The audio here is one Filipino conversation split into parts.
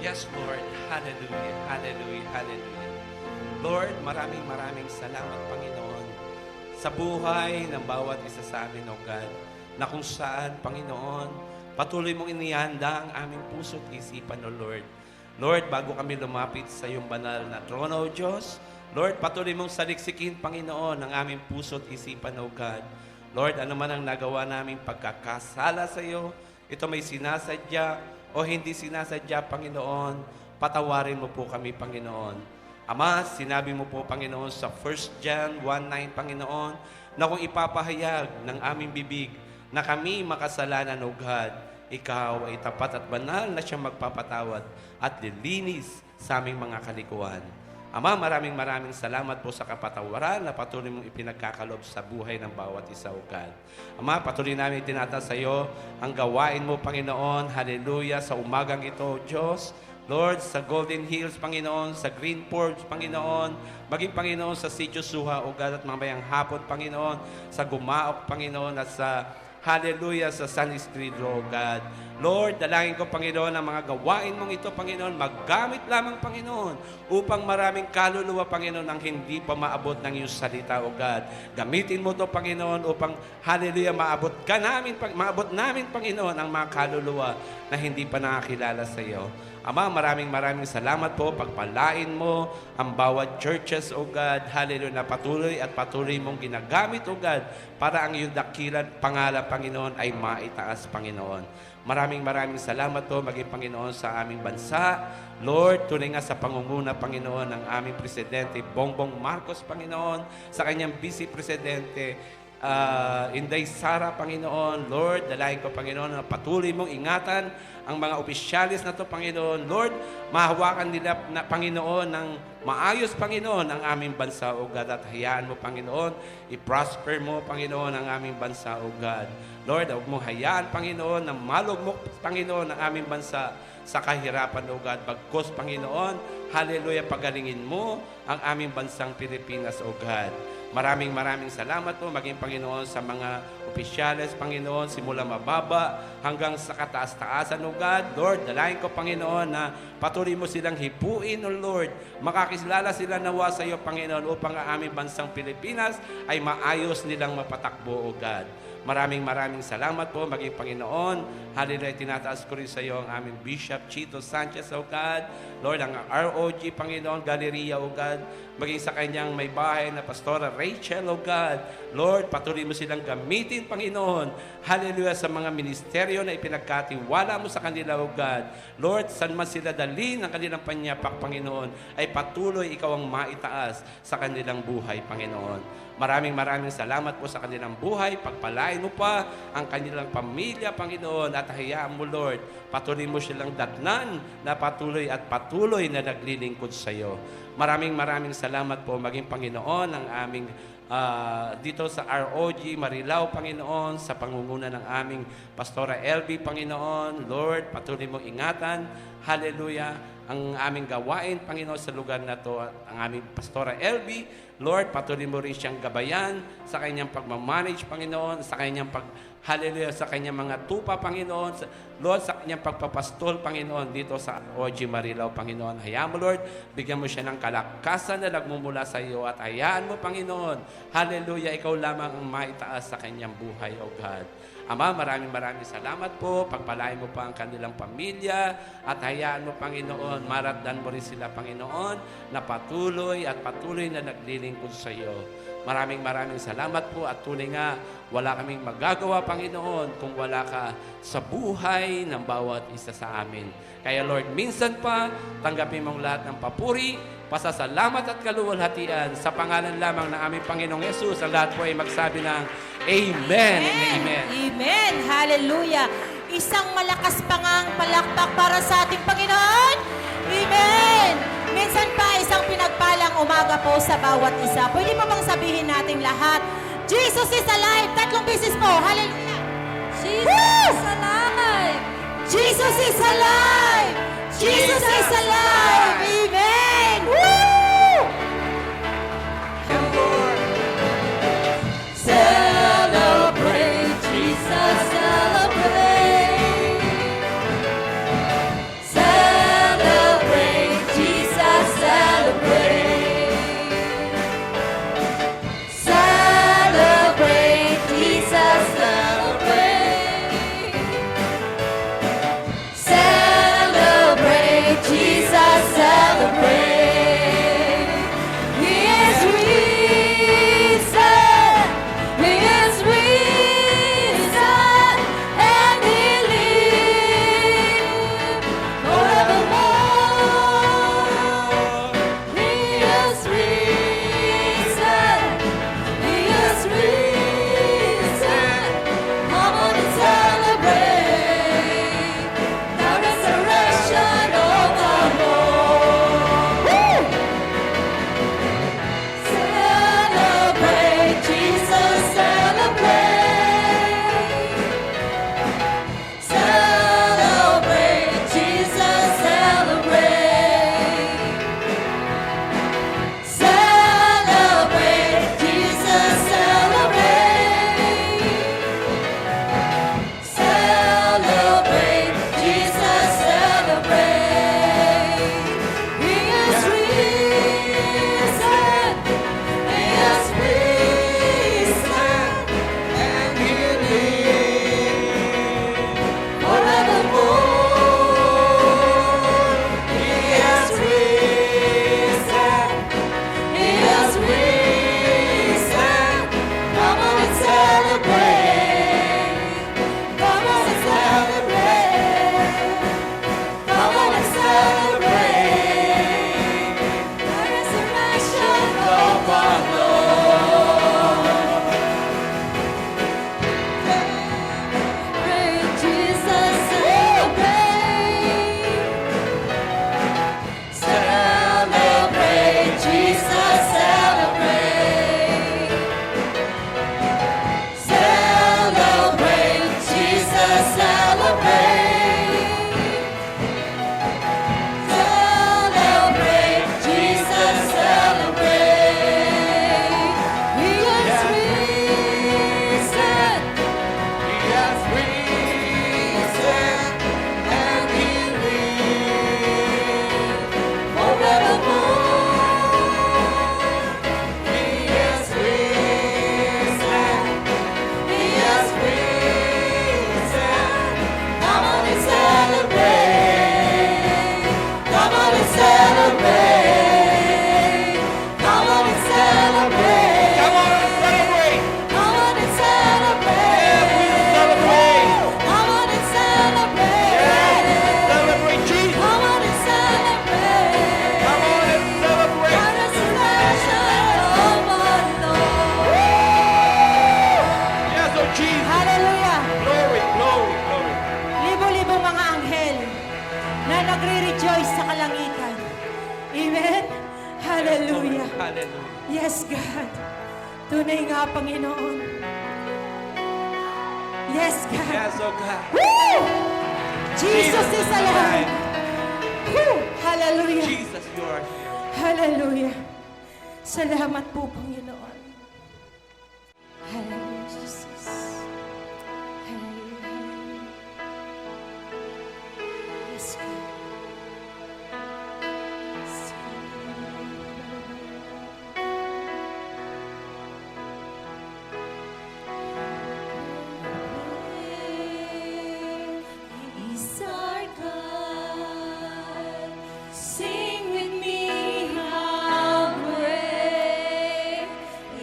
Yes, Lord. Hallelujah, hallelujah, hallelujah. Lord, maraming salamat, Panginoon, sa buhay ng bawat isa sa amin, O God, na kung saan, Panginoon, patuloy mong inihanda ang aming puso't isipan, O Lord. Lord, bago kami lumapit sa iyong banal na trono, O Diyos, Lord, patuloy mong saliksikin, Panginoon, ang aming puso't isipan, O God. Lord, ano man ang nagawa naming pagkakasala sa iyo, ito may sinasadya o hindi sinasadya, Panginoon, patawarin mo po kami, Panginoon. Ama, sinabi mo po, Panginoon, sa 1 John 1:9, Panginoon, na kung ipapahayag ng aming bibig na kami makasalanan, O God, ikaw ay tapat at banal na siyang magpapatawad at lilinis sa aming mga kalikuan. Ama, maraming salamat po sa kapatawaran na patuloy mong ipinagkakalob sa buhay ng bawat isa, O God. Ama, patuloy namin itinataas sa iyo ang gawain mo, Panginoon. Hallelujah, sa umagang ito, Diyos. Lord, sa Golden Hills, Panginoon, sa Green Forge, Panginoon, maging Panginoon sa Sitio Suha, O God, at mamayang hapon, Panginoon, sa Gumaok, Panginoon, at sa Hallelujah, sa San Isidro, God. Lord, dalangin ko, Panginoon, ang mga gawain mong ito, Panginoon, maggamit lamang, Panginoon, upang maraming kaluluwa, Panginoon, ang hindi pa maabot ng iyong salita, O God. Gamitin mo ito, Panginoon, upang, hallelujah, maabot namin, Panginoon, ang mga kaluluwa na hindi pa nakakilala sa iyo. Ama, maraming salamat po. Pagpalain mo ang bawat churches, O God. Hallelujah, na patuloy mong ginagamit, O God, para ang iyong dakilan, pangalan, Panginoon, ay maitaas, Panginoon. Maraming salamat po, maging Panginoon, sa aming bansa. Lord, tunay nga sa pangunguna, Panginoon, ng aming Presidente Bongbong Marcos, Panginoon, sa kanyang Vice Presidente, Inday Sara, Panginoon. Lord, dalayan ko, Panginoon, na patuloy mong ingatan ang mga opisyalis na to, Panginoon. Lord, mahawakan nila, na, Panginoon, ng maayos, Panginoon, ang aming bansa, O God. At hayaan mo, Panginoon, i-prosper mo, Panginoon, ang aming bansa, O God. Lord, huwag mong hayaan, Panginoon, na malugmok, Panginoon, ang aming bansa sa kahirapan, O God. Bagkus, Panginoon, hallelujah, pagalingin mo ang aming bansang Pilipinas, O God. Maraming salamat po, maging Panginoon, sa mga opisyales, Panginoon, simula mababa hanggang sa kataas-taasan, O God. Lord, dalayan ko, Panginoon, na patuloy mo silang hipuin, O Lord. Makakilala sila nawa sa iyo, Panginoon, upang ang aming bansang Pilipinas ay maayos nilang mapatakbo, O God. Maraming salamat po, maging Panginoon. Hallelujah, tinataas ko rin sa iyo ang aming Bishop Chito Sanchez, O God. Lord, ang ROG, Panginoon, Galleria, O God. Maging sa kanyang may bahay na Pastora Rachel, O God. Lord, patuloy mo silang gamitin, Panginoon. Hallelujah, sa mga ministeryo na ipinagkatiwala mo sa kanila, O God. Lord, saan man sila dalhin ang kanilang panyapak, Panginoon, ay patuloy ikaw ang maitaas sa kanilang buhay, Panginoon. Maraming salamat po sa kanilang buhay. Pagpalain mo pa ang kanilang pamilya, Panginoon, at hayaan mo, Lord, patuloy mo silang datnan na patuloy na naglilingkod sa iyo. Maraming salamat po, maging Panginoon, ang aming dito sa ROG Marilao, Panginoon, sa pangunguna ng aming Pastora LB, Panginoon. Lord, patuloy mong ingatan, hallelujah, ang aming gawain, Panginoon, sa lugar na to, ang aming Pastora LB. Lord, patuloy mo rin siyang gabayan sa kanyang pagmamanage, Panginoon, sa kanyang hallelujah, sa kanyang mga tupa, Panginoon. Lord, sa kanyang pagpapastol, Panginoon, dito sa OG Marilao, Panginoon. Hayaan mo, Lord, bigyan mo siya ng kalakasan na nagmumula sa iyo at hayaan mo, Panginoon, hallelujah, ikaw lamang ang maitaas sa kanyang buhay, O God. Ama, maraming salamat po. Pagpalain mo pa ang kanilang pamilya at hayaan mo, Panginoon, maratdan mo rin sila, Panginoon, na patuloy na naglilingkod sa iyo. Maraming salamat po at tunay nga, wala kaming magagawa, Panginoon, kung wala ka sa buhay ng bawat isa sa amin. Kaya, Lord, minsan pa, tanggapin mong lahat ng papuri, pasasalamat at kaluwalhatian sa pangalan lamang ng aming Panginoong Yesus. Ang lahat po ay magsabi ng Amen and Amen. Amen. Hallelujah. Isang malakas pangang palakpak para sa ating Panginoon. Amen. Minsan pa, isang pinagpalang umaga po sa bawat isa. Pwede pa bang sabihin natin lahat, Jesus is alive. 3 beses po. Hallelujah. Jesus is alive! Jesus is alive. Jesus is alive. Amen. Woo! Celebrate, Jesus, celebrate. Celebrate. nagre-rejoice sa kalangitan. Amen? Hallelujah. Hallelujah. Yes, God. Tunay nga, Panginoon. Yes, God. Yes, oh God. Woo! Jesus is alive. Woo! Hallelujah. Jesus, you are here. Hallelujah. Salamat po, Panginoon. Hallelujah, Jesus. Hallelujah. Yes, God. Yes, God. Is our God. Sing with me, how great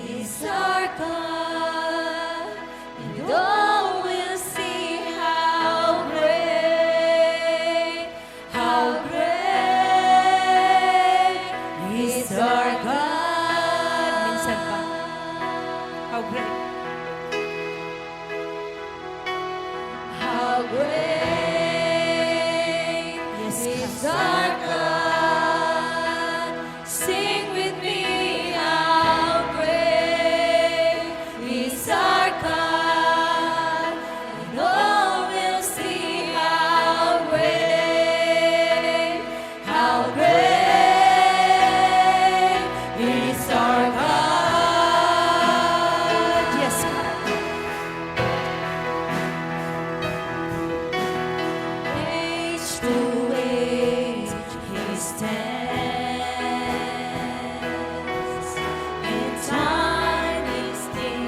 is our God. And all will see how great is our God. Minsan pa. How great. How great is our God. Sing with me, how great is our God. And all will see how great is our God. Yes, God. Age to age he stands. In time is in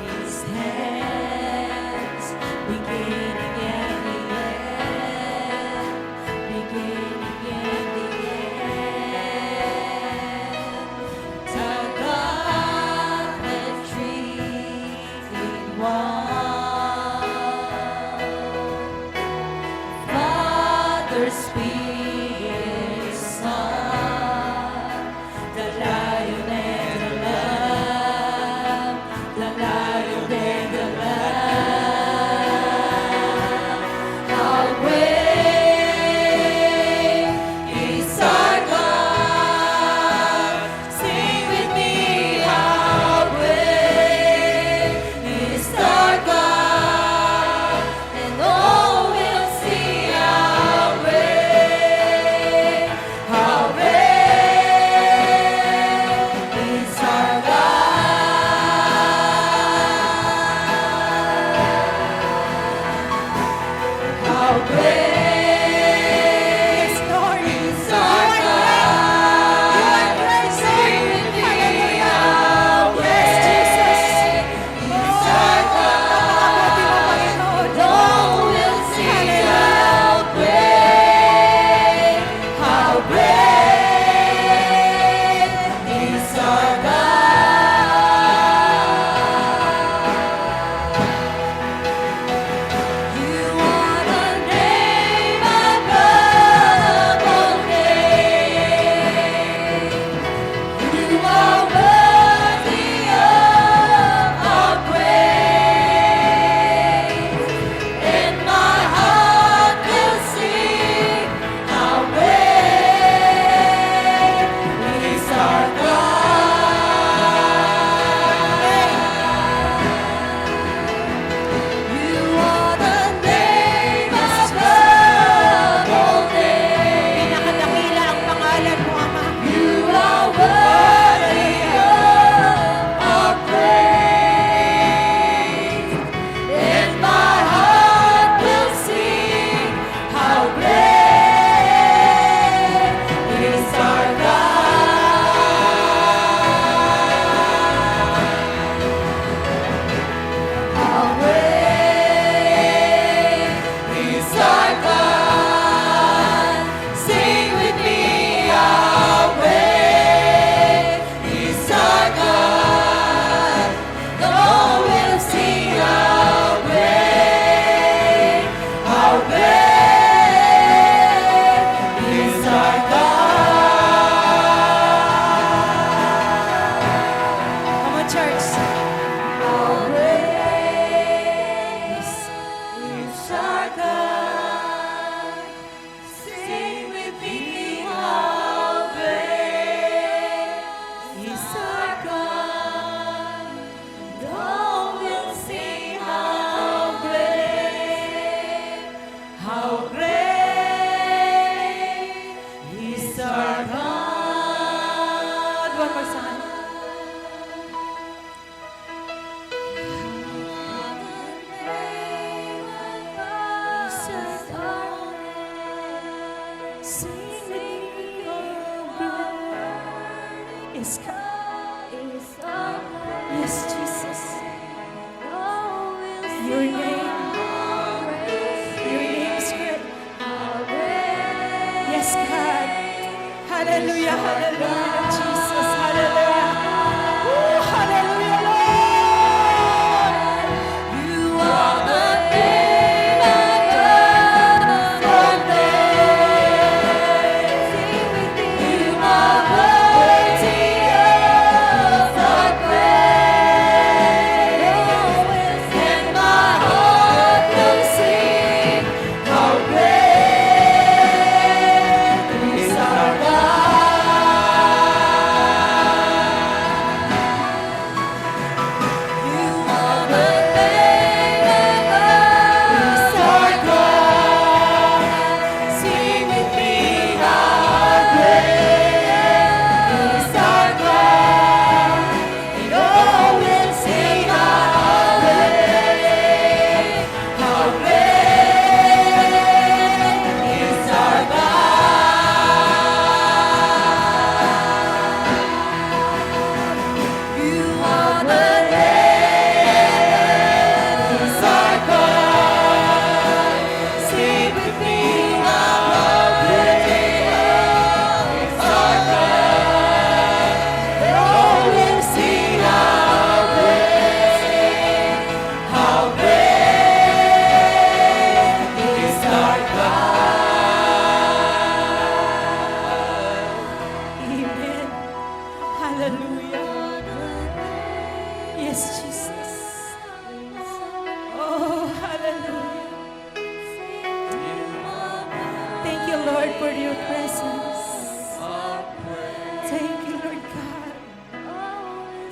his hands. Beginning and the end. Beginning and the end. The Godhead three in one. Father, Spirit, Son, the Lion and the Lamb, the Lion and the Lamb. How great is our God! Sing with me, how great is our God! And all will see how great How great is our God. One more time. Sing with me, oh great is God. Yes, Jesus. Your name is great. Yes, God. Hallelujah, hallelujah, Jesus. Hallelujah. Ooh, hallelujah, Lord. You are the name above all names. You are worthy of our praise. And my heart will sing, how great is our God. You are the name above our God. Sing with me, how great is our God. And all will sing, how great is our God. You are the name is our God. Sing with me, how great is our God. And all will sing, how great is our God. Amen. Hallelujah. Yes, Jesus. Oh, hallelujah. Thank you, Lord, for your presence. Thank you, Lord God.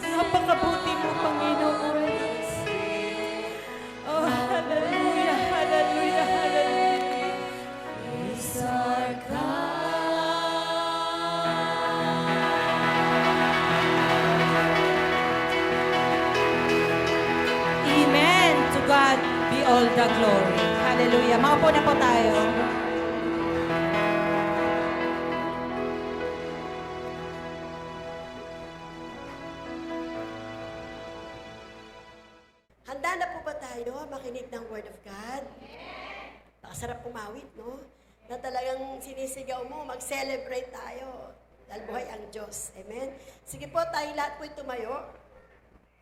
Napakabuti mo, Panginoon. Oh, hallelujah, hallelujah, hallelujah. Is our Amen. To God be all the glory. Hallelujah. Maupo na po tayo. Handa na po ba tayo makinig ng Word of God? Nakasarap pumawit, no? Na talagang sinisigaw mo, mag-celebrate tayo. Dahil buhay ang Diyos. Amen? Sige po, tayong lahat po tumayo.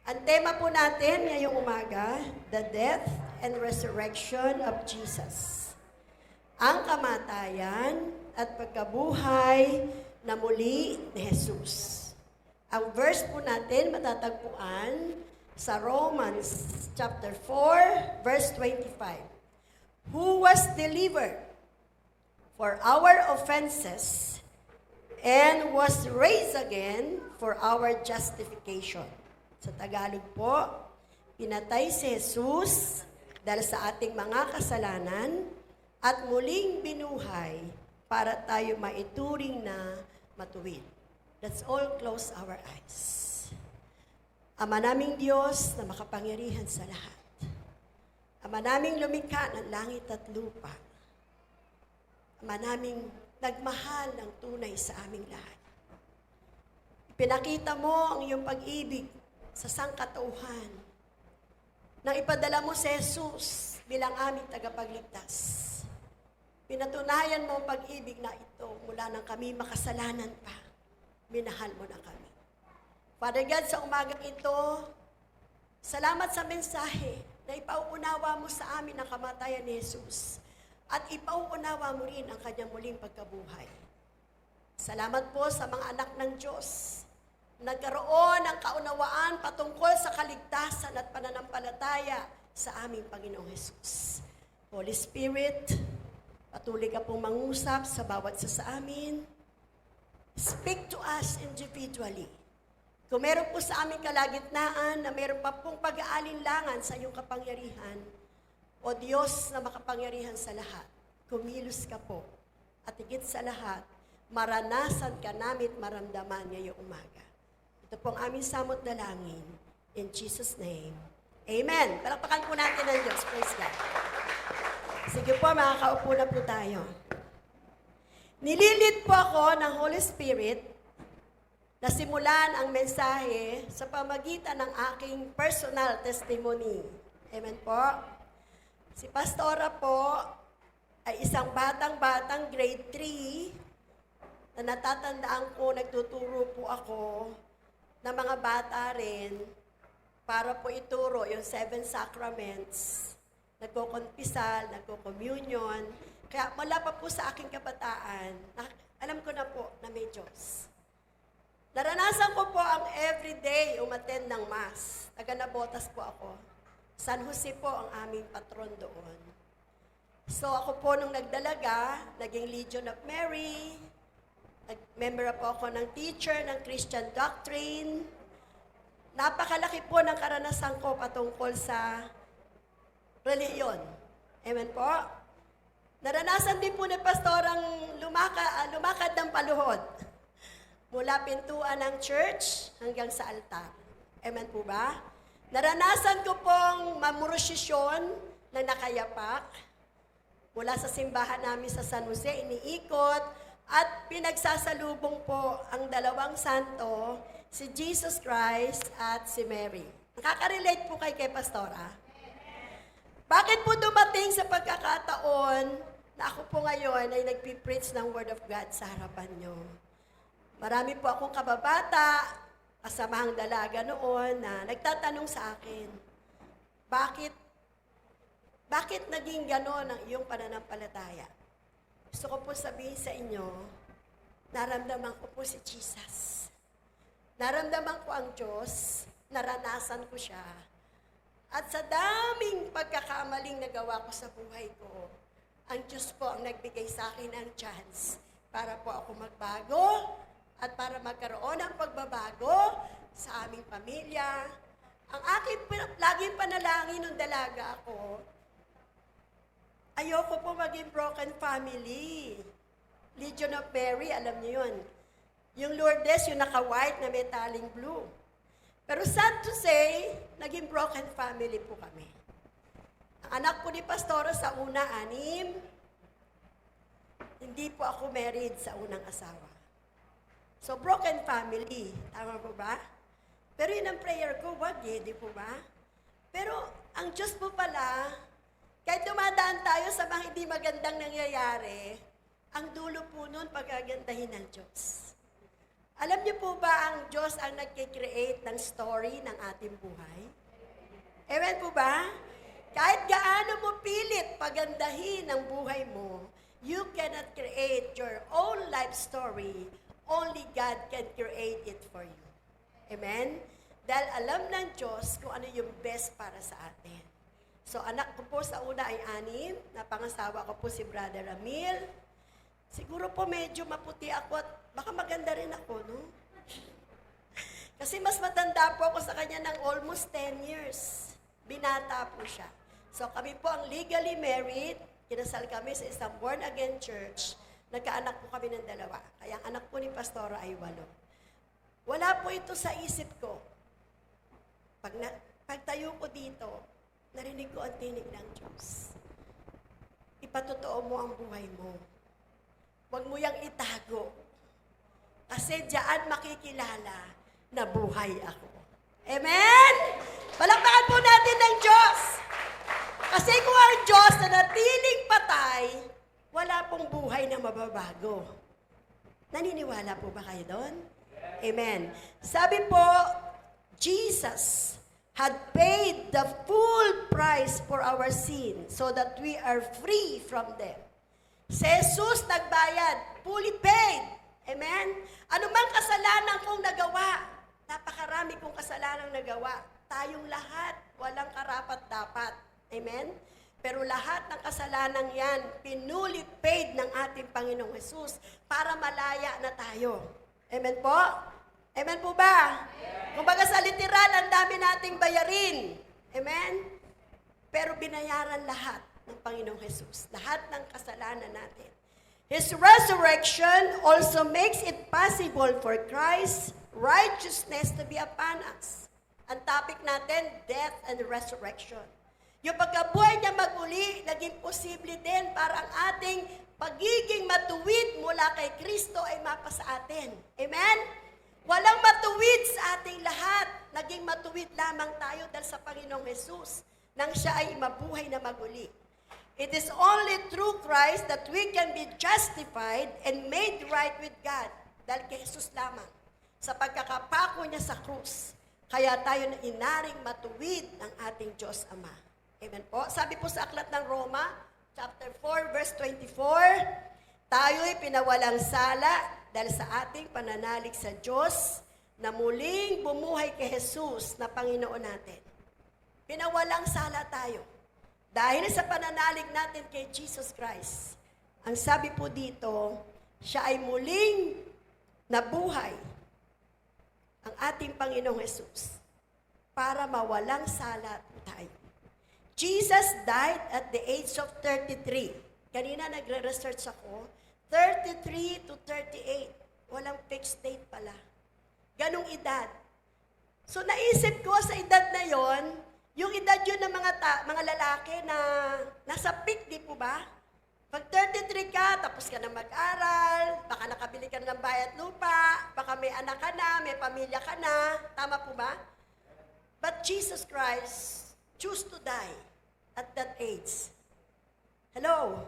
Ang tema po natin ngayong umaga, the death and resurrection of Jesus. Ang kamatayan at pagkabuhay na muli ni Jesus. Ang verse po natin matatagpuan sa Romans chapter 4, verse 25. Who was delivered for our offenses and was raised again for our justification. Sa Tagalog po, pinatay si Jesus dahil sa ating mga kasalanan at muling binuhay para tayo maituring na matuwid. Let's all close our eyes. Ama naming Diyos na makapangyarihan sa lahat. Ama naming lumikha ng langit at lupa. Ama naming nagmahal ng tunay sa aming lahat. Ipinakita mo ang iyong pag-ibig sa sangkatauhan nang ipadala mo si Jesus bilang aming tagapagligtas. Pinatunayan mo ang pag-ibig na ito mula nang kami makasalanan pa. Minahal mo na kami. Father God, sa umagang ito, salamat sa mensahe na ipauunawa mo sa amin ang kamatayan ni Jesus at ipauunawa mo rin ang kanyang muling pagkabuhay. Salamat po sa mga anak ng Diyos. Nagkaroon ng kaunawaan patungkol sa kaligtasan at pananampalataya sa aming Panginoong Jesus. Holy Spirit, patuloy ka pong mangusap sa bawat isa sa amin. Speak to us individually. Kung meron po sa aming kalagitnaan na meron pa pong pag-aalinlangan sa iyong kapangyarihan, o Diyos na makapangyarihan sa lahat, kumilos ka po. At higit sa lahat, maranasan ka namin maramdaman ngayong umaga. Ito po ang aming samot dalangin. In Jesus' name, Amen. Palakpakan po natin ang Diyos. Praise God. Sige po, makakaupo na po tayo. Nililid po ako ng Holy Spirit na simulan ang mensahe sa pamagitan ng aking personal testimony. Amen po. Si Pastora po ay isang batang-batang grade 3 na natatandaan ko, nagtuturo po ako ng mga bata rin para po ituro yung 7 sacraments, nagko-confessal, nagko-communion. Kaya wala pa po sa aking kabataan, alam ko na po na may Diyos. Naranasan ko po ang everyday umattend ng Mass. Taga-Nabotas po ako. San Jose po ang aming patron doon. So ako po nung nagdalaga, naging Legion of Mary, member po ako ng teacher ng Christian Doctrine. Napakalaki po ng karanasan ko patungkol sa reliyon. Amen po. Naranasan din po ni Pastor ang lumakad ng paluhod. Mula pintuan ng church hanggang sa altar. Amen po ba? Naranasan ko pong mamurosisyon na nakayapak. Mula sa simbahan namin sa San Jose, iniikot at pinagsasalubong po ang dalawang santo, si Jesus Christ at si Mary. Nakaka-relate po kay Pastora? Bakit po dumating sa pagkakataon na ako po ngayon ay nagpipreach ng Word of God sa harapan nyo? Marami po akong kababata, kasamahang dalaga noon na nagtatanong sa akin, bakit naging gano'n ang iyong pananampalataya? Gusto ko po sabihin sa inyo, naramdaman ko po si Jesus. Naramdaman ko ang Diyos, naranasan ko siya. At sa daming pagkakamaling nagawa ko sa buhay ko, ang Diyos po ang nagbigay sa akin ng chance para po ako magbago, at para magkaroon ng pagbabago sa aming pamilya. Ang aking laging panalangin nung dalaga ako, ayoko po maging broken family. Legion of Mary, alam niyo yun. Yung Lourdes, yung naka-white na metallic blue. Pero sad to say, naging broken family po kami. Ang anak po ni Pastora sa una, 6. Hindi po ako married sa unang asawa. So, broken family. Tama po ba? Pero yun ang prayer ko, wag di po ba? Pero, ang Diyos po pala, kahit dumadaan tayo sa mga hindi magandang nangyayari, ang dulo po nun, pagagandahin ng Diyos. Alam niyo po ba, ang Diyos ang nagkikreate ng story ng ating buhay? Ewan po ba? Kahit gaano mo pilit pagandahin ang buhay mo, you cannot create your own life story. Only God can create it for you. Amen? Dahil alam ng Diyos kung ano yung best para sa atin. So, anak ko po sa una ay 6. Napangasawa ko po si Brother Ramil. Siguro po medyo maputi ako at baka maganda rin ako, no? Kasi mas matanda po ako sa kanya ng almost 10 years. Binata po siya. So, kami po ang legally married. Kinasal kami sa isang born-again church. Nagkaanak po kami ng 2. Kaya ang anak po ni Pastora ay 8. Wala po ito sa isip ko. Pagtayo ko dito, narinig ko ang tinig ng Diyos. Ipatotoo mo ang buhay mo. Huwag mo yang itago. Kasi diyan makikilala na buhay ako. Amen? Palakpakan po natin ng Diyos. Kasi kung ang Diyos na natiling patay, wala pong buhay na mababago. Naniniwala po ba kayo doon? Amen. Sabi po, Jesus had paid the full price for our sin so that we are free from them. Si Jesus nagbayad, fully paid. Amen? Ano mang kasalanan kong nagawa, napakarami kong kasalanang nagawa. Tayong lahat, walang karapat-dapat. Amen? Pero lahat ng kasalanan yan, pinuli paid ng ating Panginoong Jesus para malaya na tayo. Amen po? Amen po ba? Kung baga sa literal, ang dami nating bayarin. Amen? Pero binayaran lahat ng Panginoong Jesus. Lahat ng kasalanan natin. His resurrection also makes it possible for Christ's righteousness to be upon us. Ang topic natin, death and resurrection. Yung pagkabuhay niya maguli, naging posible din para ang ating pagiging matuwid mula kay Kristo ay mapasa atin. Amen? Walang matuwid sa ating lahat. Naging matuwid lamang tayo dahil sa Panginoong Jesus nang siya ay mabuhay na maguli. It is only through Christ that we can be justified and made right with God. Dahil kay Jesus lamang. Sa pagkakapako niya sa krus. Kaya tayo na inaring matuwid ng ating Diyos Ama. Amen po. Sabi po sa aklat ng Roma, chapter 4, verse 24, tayo'y pinawalang sala dahil sa ating pananalig sa Diyos na muling bumuhay kay Jesus na Panginoon natin. Pinawalang sala tayo. Dahil sa pananalig natin kay Jesus Christ, ang sabi po dito, siya ay muling nabuhay ang ating Panginoong Jesus para mawalang sala tayo. Jesus died at the age of 33. Kanina nagre-research ako, 33 to 38. Walang fixed date pala. Ganong edad. So naisip ko sa edad na yon, yung edad yun ng mga lalaki na nasa peak, di po ba? Pag 33 ka, tapos ka na mag-aral, baka nakabili ka ng bayad lupa, baka may anak ka na, may pamilya ka na. Tama po ba? But Jesus Christ chose to die at that age. Hello?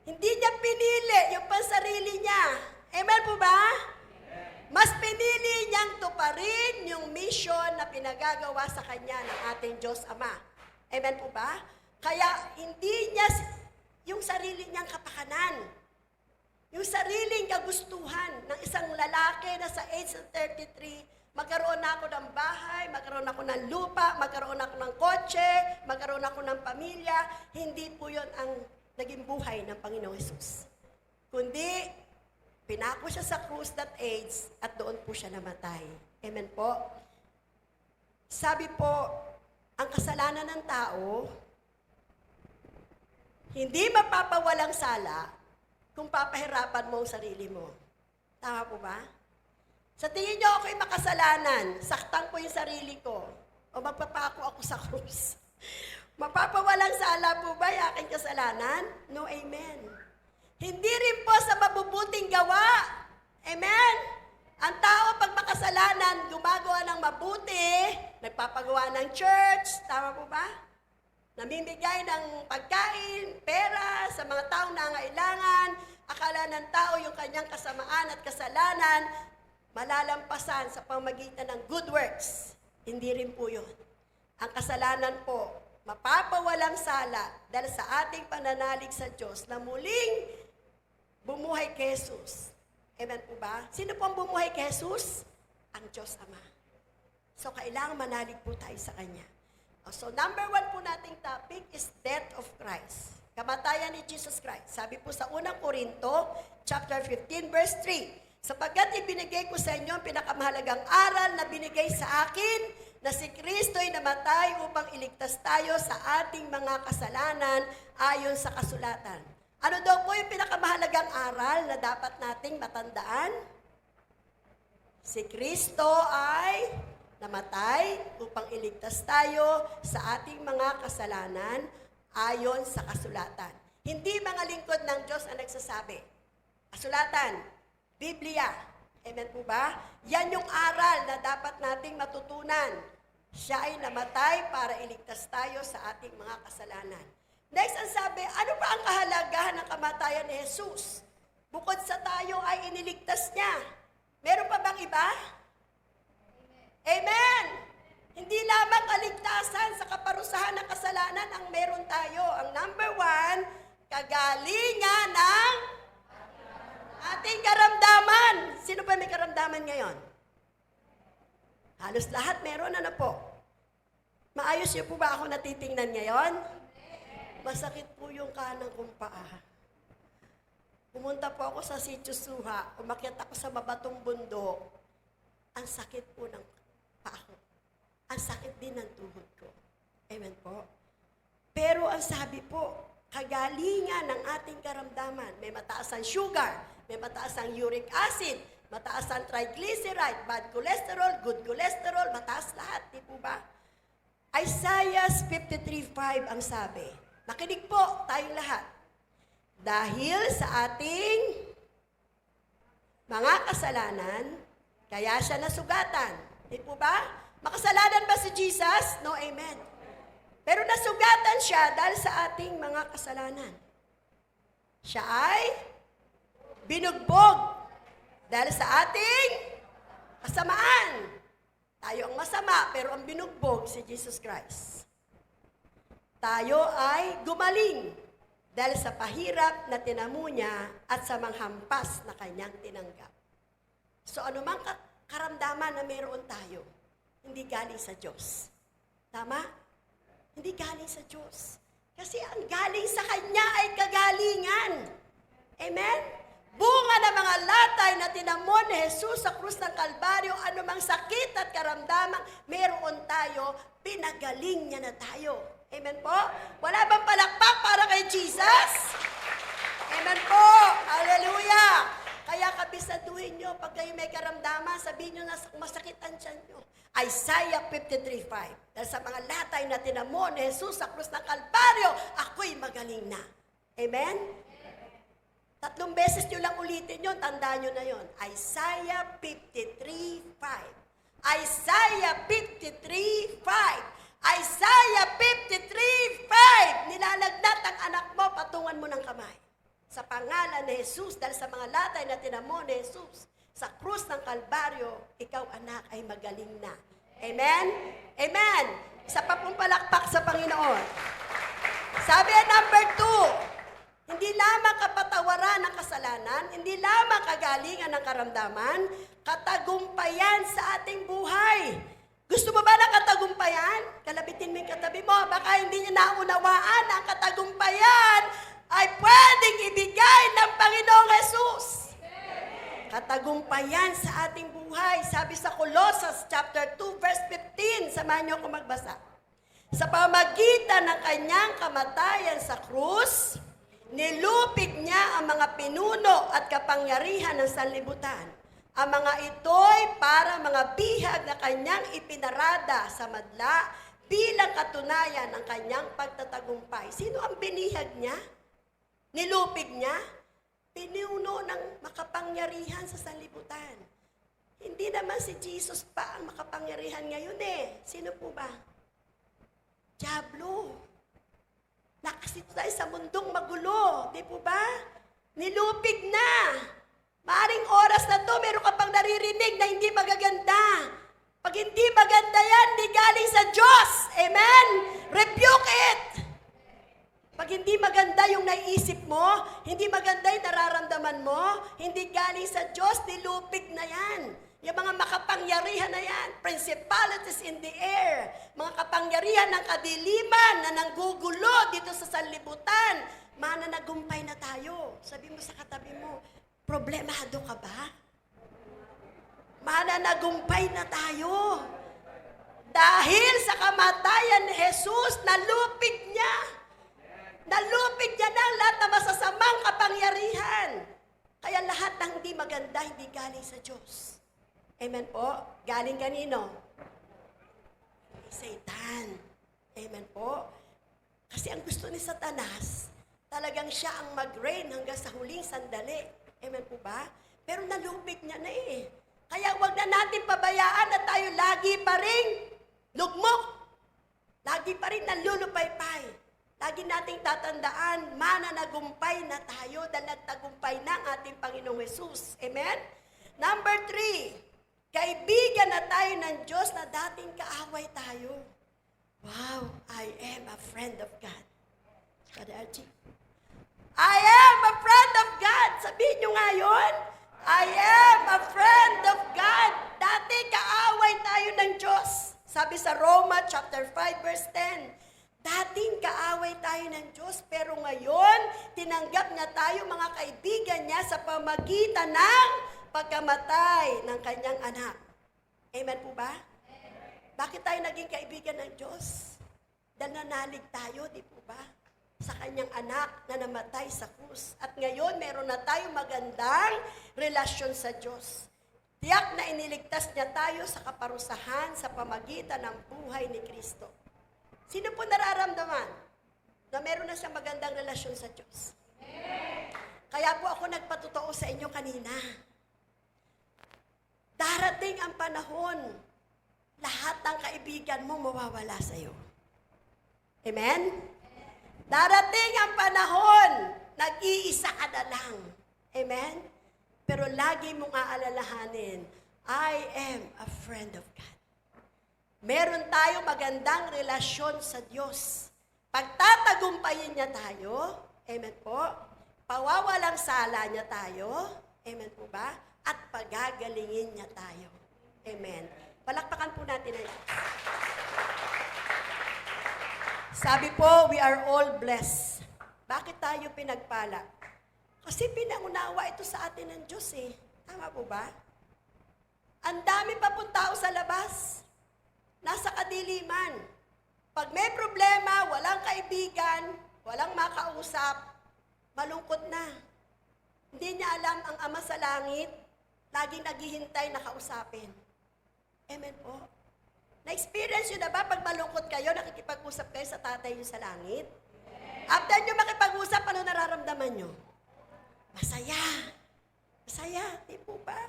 Hindi niya pinili yung pansarili niya. Amen po ba? Mas pinili niyang tuparin yung mission na pinagagawa sa kanya ng ating Diyos Ama. Amen po ba? Kaya hindi niya yung sarili niyang kapakanan, yung sariling kagustuhan ng isang lalaki na sa age of 33, magkaroon na ako ng bahay, magkaroon ako ng lupa, magkaroon ako ng kotse, magkaroon ako ng pamilya. Hindi po yun ang naging buhay ng Panginoong Jesus. Kundi, pinako siya sa krus that age at doon po siya namatay. Amen po? Sabi po, ang kasalanan ng tao, hindi mapapawalang sala kung papahirapan mo ang sarili mo. Tama po ba? Sa tingin niyo ako'y makasalanan, saktan ko yung sarili ko, o magpapako ako sa krus. Mapapawalang sala po ba yung aking kasalanan? No, amen. Hindi rin po sa mabubuting gawa. Amen? Ang tao pag makasalanan, gumagawa ng mabuti, nagpapagawa ng church, tama po ba? Namimigay ng pagkain, pera sa mga taong nangailangan, akala ng tao yung kanyang kasamaan at kasalanan, malalampasan sa pamagitan ng good works. Hindi rin po yun. Ang kasalanan po, mapapawalang sala dahil sa ating pananalig sa Diyos na muling bumuhay kay Jesus. Amen po ba? Sino po ang bumuhay kay Jesus? Ang Diyos Ama. So, kailangan manalig po tayo sa Kanya. So, number 1 po nating topic is death of Christ. Kamatayan ni Jesus Christ. Sabi po sa unang Korinto, chapter 15, verse 3, sapagkat ibinigay ko sa inyo ang pinakamahalagang aral na binigay sa akin na si Kristo ay namatay upang iligtas tayo sa ating mga kasalanan ayon sa kasulatan. Ano daw po yung pinakamahalagang aral na dapat nating matandaan? Si Kristo ay namatay upang iligtas tayo sa ating mga kasalanan ayon sa kasulatan. Hindi mga lingkod ng Diyos ang nagsasabi. Kasulatan, Biblia. Amen po ba? Yan yung aral na dapat nating matutunan. Siya ay namatay para iligtas tayo sa ating mga kasalanan. Next, ang sabi, ano ba ang kahalagahan ng kamatayan ni Jesus? Bukod sa tayo ay iniligtas niya. Meron pa bang iba? Amen! Hindi lamang kaligtasan sa kaparusahan ng kasalanan ang meron tayo. Ang number 1, kagalingan ng ating karamdaman. Sino pa may karamdaman ngayon? Halos lahat meron, ano po? Maayos niyo po ba ako natitingnan ngayon? Masakit po yung kanang kong paa. Pumunta po ako sa Sitio Suha, umakyat ako sa mabatong bundok. Ang sakit po ng paa ko. Ang sakit din ng tuhod ko. Amen po. Pero ang sabi po, kagalingan ng ating karamdaman, may mataas ang sugar, may mataas ang uric acid, mataas ang triglyceride, bad cholesterol, good cholesterol, mataas lahat, di po ba? Isaiah 53:5 ang sabi. Nakinig po tayong lahat. Dahil sa ating mga kasalanan, kaya siya nasugatan. Di po ba? Makasalanan ba si Jesus? No, amen. Pero nasugatan siya dahil sa ating mga kasalanan. Siya ay binugbog dahil sa ating kasamaan. Tayo ang masama, pero ang binugbog si Jesus Christ. Tayo ay gumaling dahil sa pahirap na tinamo niya at sa mga hampas na kanyang tinanggap. So anumang karamdaman na mayroon tayo, hindi galing sa Diyos. Tama? Hindi galing sa Diyos. Kasi ang galing sa Kanya ay kagalingan. Amen? Bunga ng mga latay na tinamon ni Jesus sa krus ng Kalbaryo, anumang sakit at karamdaman mayroon tayo, pinagaling niya na tayo. Amen po? Wala bang palakpak para kay Jesus? Amen po! Hallelujah! Kaya kabisaduhin nyo, pag kayo may karamdaman, sabihin nyo na masakit ang tiyan nyo. Isaiah 53:5. Dahil sa mga latay na tinamon ni Jesus sa krus ng Kalbaryo, ako'y magaling na. Amen? 3 beses nyo lang ulitin yun, tandaan nyo na yun. Isaiah 53:5. Isaiah 53:5. Isaiah 53:5. Nilalagnat ang anak mo, patungan mo ng kamay. Sa pangalan ni Jesus, dahil sa mga latay na tinamon ni Jesus, sa krus ng Kalbaryo, ikaw anak ay magaling na. Amen? Amen! Isa pa pong palakpak sa Panginoon. Sabi number 2, hindi lamang kapatawaran ng kasalanan, hindi lamang kagalingan ng karamdaman, katagumpayan sa ating buhay. Gusto mo ba ng katagumpayan? Kalabitin mo yung katabi mo, baka hindi niya naunawaan ang katagumpayan ay pwedeng ibigay ng Panginoong Jesus. Katagumpayan sa ating buhay. Sabi sa Colossus chapter 2 verse 15, samahan niyo ako magbasa. Sa pamagitan ng kanyang kamatayan sa krus, nilupig niya ang mga pinuno at kapangyarihan ng sanlibutan. Ang mga ito'y para mga bihag na kanyang ipinarada sa madla bilang katunayan ng kanyang pagtatagumpay. Sino ang binihag niya? Nilupig niya? Pinuno ng makapangyarihan sa sanlibutan. Hindi naman si Jesus pa ang makapangyarihan ngayon eh. Sino po ba? Diablo. Nakasito tayo sa mundong magulo. Di po ba? Nilupig na. Maaring oras na to, meron ka pang naririnig na hindi magaganda. Pag hindi maganda yan, di galing sa Diyos. Amen? Rebuke it. Pag hindi maganda yung naiisip mo, hindi maganda yung nararamdaman mo, hindi galing sa Diyos, nilupig na yan. Yung mga makapangyarihan na yan, principalities in the air, mga kapangyarihan ng kadiliman na nanggugulo dito sa sanlibutan, mananagumpay na tayo. Sabi mo sa katabi mo, problemado ka ba? Mananagumpay na tayo. Dahil sa kamatayan ni Jesus, nalupig niya. Nalupig niya na lahat ng masasamang kapangyarihan. Kaya lahat ng hindi maganda, hindi galing sa Diyos. Amen po? Galing kanino? Satan. Amen po? Kasi ang gusto ni Satanas, talagang siya ang mag-reign hanggang sa huling sandali. Amen po ba? Pero nalupig niya na eh. Kaya wag na natin pabayaan na tayo lagi pa rin lugmok. Lagi pa rin nalulupaypay. Lagi nating tatandaan, mananagumpay na tayo dahil nagtagumpay na ang ating Panginoong Jesus. Amen? Number 3, kaibigan na tayo ng Diyos na dating kaaway tayo. Wow, I am a friend of God. Kadaji. I am a friend of God. Sabihin nyo nga yun. I am a friend of God. Dati kaaway tayo ng Diyos. Sabi sa Roma chapter 5 verse 10, dating kaaway tayo ng Diyos, pero ngayon, tinanggap niya tayo mga kaibigan niya sa pamagitan ng pagkamatay ng kanyang anak. Amen po ba? Bakit tayo naging kaibigan ng Diyos? Dahil nanalig tayo, di po ba? Sa kanyang anak na namatay sa krus. At ngayon, meron na tayong magandang relasyon sa Diyos. Tiyak na iniligtas niya tayo sa kaparusahan sa pamagitan ng buhay ni Kristo. Sino po nararamdaman na meron na siyang magandang relasyon sa Diyos? Kaya po ako nagpatotoo sa inyo kanina. Darating ang panahon, lahat ng kaibigan mo mawawala sa iyo. Amen? Darating ang panahon, nag-iisa ka na lang. Amen? Pero lagi mong aalalahanin, I am a friend of God. Meron tayo magandang relasyon sa Diyos. Pagtatagumpayin niya tayo, amen po, pawawalang sala niya tayo, amen po ba? At pagagalingin niya tayo. Amen. Palakpakan po natin ang Diyos. Sabi po, we are all blessed. Bakit tayo pinagpala? Kasi pinangunawa ito sa atin ng Diyos eh. Tama po ba? Ang dami pa po tao sa labas. Nasa kadiliman. Pag may problema, walang kaibigan, walang makausap, malungkot na. Hindi niya alam ang Ama sa langit, laging naghihintay na kausapin. Amen po. Na-experience yun na ba pag malungkot kayo, nakikipag-usap kayo sa tatay nyo sa langit? After nyo makipag-usap, ano nararamdaman nyo? Masaya. Masaya, di po ba?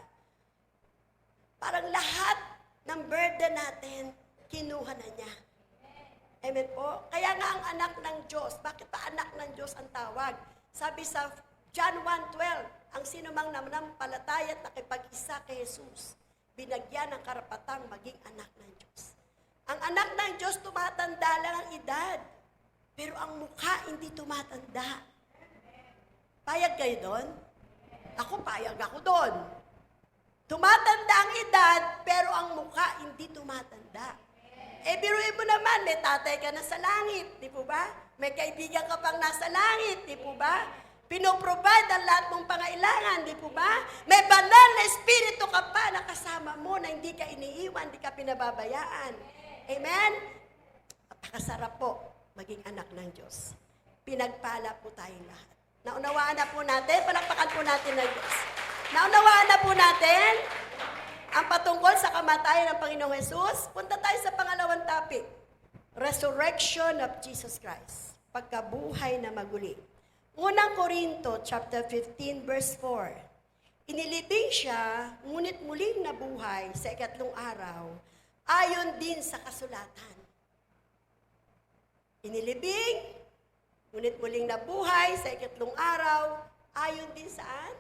Parang lahat ng burden natin, kinuha na niya. Amen po. Kaya nga ang anak ng Diyos, bakit pa anak ng Diyos ang tawag? Sabi sa John 1:12, ang sinumang nanampalataya at nakipag-isa kay Jesus, binagyan ng karapatang maging anak ng Diyos. Ang anak ng Diyos, tumatanda lang ang edad. Pero ang mukha, hindi tumatanda. Payag kayo doon? Ako, payag ako doon. Tumatanda ang edad, pero ang mukha, hindi tumatanda. Eh, biruin mo naman, may tatay ka na sa langit, di po ba? May kaibigan ka pang nasa langit, di po ba? Pinoprovide ang lahat mong pangailangan, di po ba? May banal na espiritu ka pa na kasama mo na hindi ka iniiwan, hindi ka pinababayaan. Amen? Napakasarap po maging anak ng Diyos. Pinagpala po tayong lahat. Naunawaan na po natin, palakpakan po natin ng Diyos. Naunawaan na po natin ang patungkol sa kamatayan ng Panginoong Jesus. Punta tayo sa pangalawang topic. Resurrection of Jesus Christ. Pagkabuhay na maguli. Unang Korinto, chapter 15, verse 4. Inilibing siya, ngunit muling nabuhay sa ikatlong araw, ayon din sa kasulatan. Inilibing, ngunit muling nabuhay sa ikatlong araw, ayon din saan?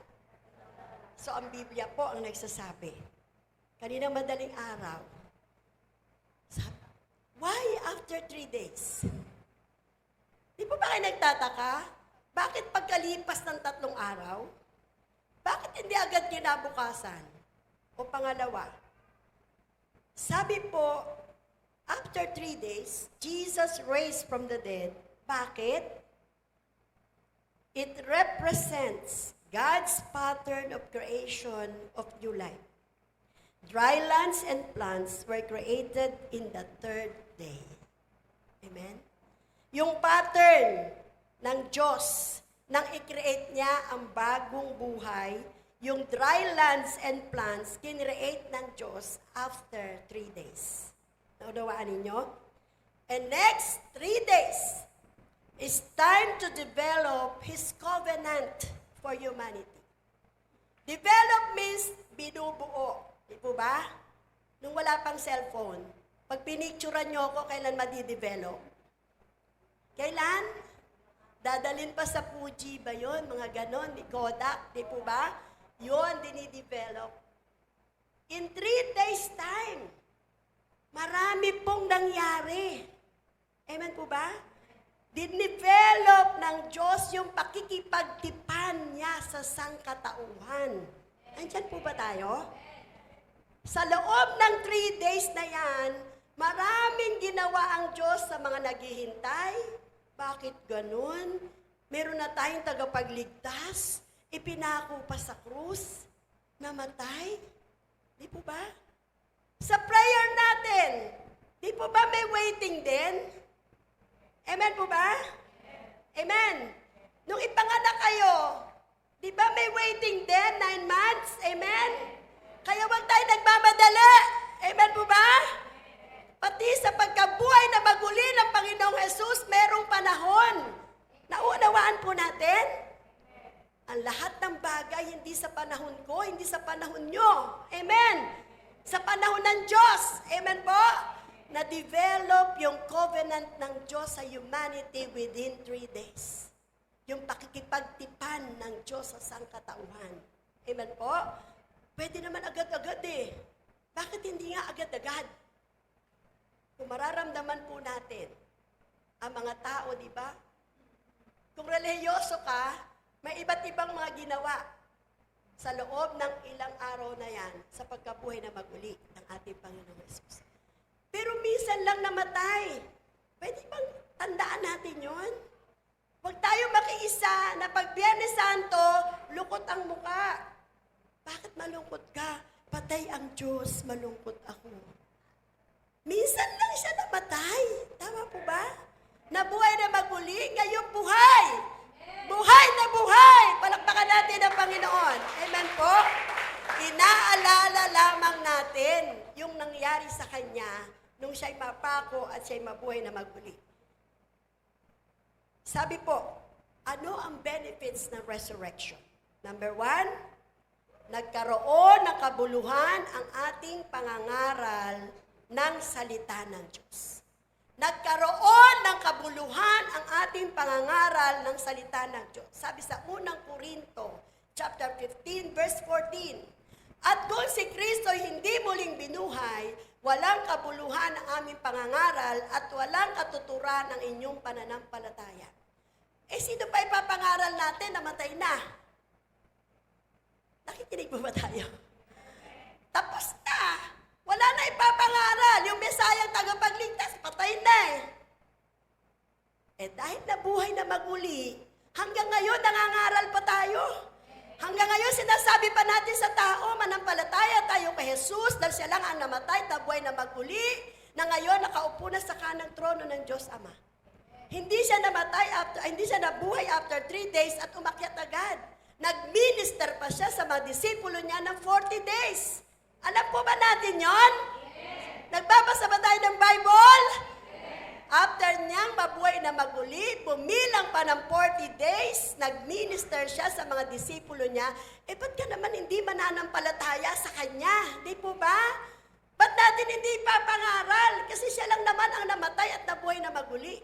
So, ang Biblia po ang nagsasabi. Kaninang madaling araw, sabi, why after 3 days? Di po ba kayo nagtataka? Bakit pagkalipas ng 3 araw? Bakit hindi agad kinabukasan? O pangalawa, sabi po, after 3 days, Jesus raised from the dead. Bakit? It represents God's pattern of creation of new life. Dry lands and plants were created in the 3rd day. Amen? Yung pattern ng Diyos, nang i-create niya ang bagong buhay, yung dry lands and plants, kinreate ng Diyos after 3 days. Naunawaan ninyo? And next 3 days, is time to develop His covenant for humanity. Develop means binubuo. Di po ba? Nung wala pang cellphone, pag pinicturean nyo ako, kailan madidevelop? Kailan? Dadalin pa sa Fuji ba yun? Mga ganon, di Kodak, di po ba? Yun, dinidevelop. In 3 days time, marami pong nangyari. Amen po ba? Dinevelop ng Diyos yung pakikipagtipan niya sa sangkatauhan. Andyan po ba tayo? Sa loob ng 3 days na yan, maraming ginawa ang Diyos sa mga naghihintay. Bakit ganun? Meron na tayong tagapagligtas, ipinako pa sa krus, namatay. Di po ba? Sa prayer natin, di po ba may waiting din? Amen po ba? Amen. Nung ipanganak kayo, di ba may waiting din, 9 months? Amen? Kaya wag tayo nagmamadali. Amen po ba? Pati sa pagkabuhay na maguli ng Panginoong Jesus, merong panahon. Naunawaan po natin? Ang lahat ng bagay, hindi sa panahon ko, hindi sa panahon nyo. Amen? Sa panahon ng Diyos. Amen po? Na-develop yung covenant ng Diyos sa humanity within 3 days. Yung pakikipagtipan ng Diyos sa sangkatauhan. Amen po? Pwede naman agad-agad eh. Bakit hindi nga agad-agad? Kung mararamdaman po natin, ang mga tao, di ba? Kung relihiyoso ka, may iba't ibang mga ginawa sa loob ng ilang araw na yan sa pagkabuhay na maguli ng ating Panginoong Jesus. Pero minsan lang namatay. Pwede bang tandaan natin yon? Huwag tayo makiisa na pag Biyernes Santo, lukot ang muka. Bakit malungkot ka? Patay ang Diyos, malungkot ako. Minsan lang siya namatay. Tama po ba? Nabuhay na maguli, ngayon buhay. Buhay na buhay! Palakpakan natin ang Panginoon. Amen po? Inaalala lamang natin yung nangyari sa Kanya nung siya'y mapako at siya'y mabuhay na maguli. Sabi po, ano ang benefits ng resurrection? Number 1, nagkaroon ng kabuluhan ang ating pangangaral ng salita ng Diyos. Nagkaroon ng kabuluhan ang ating pangangaral ng salita ng Diyos. Sabi sa unang Korinto, chapter 15, verse 14, at kung si Kristo hindi muling binuhay, walang kabuluhan ang aming pangangaral at walang katuturan ang inyong pananampalataya. Eh, sino pa ipapangaral natin na matay na? Nakikinig mo ba tayo? Tapos na! Wala na ipapangaral. Yung Mesayang tagapagligtas, patay na eh. Eh dahil nabuhay na maguli, hanggang ngayon nangangaral pa tayo. Hanggang ngayon sinasabi pa natin sa tao, manampalataya tayo kay Jesus dahil siya lang ang namatay, tabuhay na maguli, na ngayon nakaupo na sa kanang trono ng Diyos Ama. Hindi siya nabuhay after 3 days at umakyat agad. Nag-minister pa siya sa mga disipulo niya ng 40 days. Alam po ba natin yon? Nagbabasa ba tayo ng Bible? After niyang mabuhay na maguli, bumilang pa ng 40 days, nag-minister siya sa mga disipulo niya, eh ba't ka naman hindi mananampalataya sa kanya? Di po ba? Ba't natin hindi ipapangaral? Kasi siya lang naman ang namatay at nabuhay na maguli.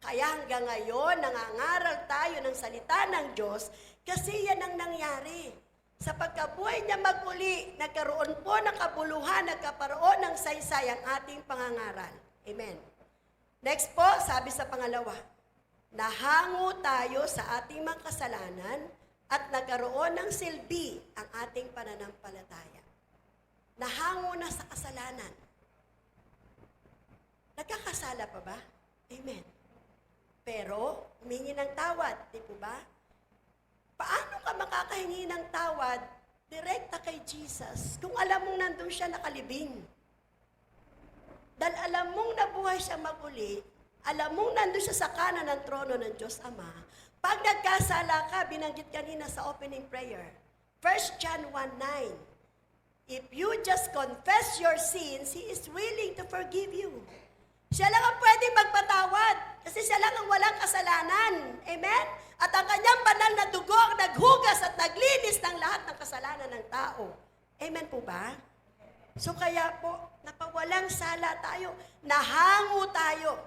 Kaya hanggang ngayon, nangangaral tayo ng salita ng Diyos kasi yan ang nangyari. Sa pagkabuhay niya maguli, nagkaroon po ng kabuluhan, nagkaparoon ng saysay ang ating pangangaral. Amen. Next po, sabi sa pangalawa, nahango tayo sa ating mga kasalanan at nagkaroon ng silbi ang ating pananampalataya. Nahango na sa kasalanan. Nagkakasala pa ba? Amen. Pero, humingi ng tawad, di po ba? Paano ka makakahingi ng tawad direkta kay Jesus kung alam mong nandun siya nakalibing? Dahil alam mong nabuhay siya maguli, alam mong nandun siya sa kanan ng trono ng Diyos Ama. Pag nagkasala ka, binanggit kanina sa opening prayer, 1 John 1:9, if you just confess your sins, He is willing to forgive you. Siya lang ang pwedeng magpatawad kasi siya lang ang walang kasalanan. Amen? At ang kanyang banal na dugo ang naghugas at naglinis ng lahat ng kasalanan ng tao. Amen po ba? So kaya po, napawalang sala tayo, nahango tayo.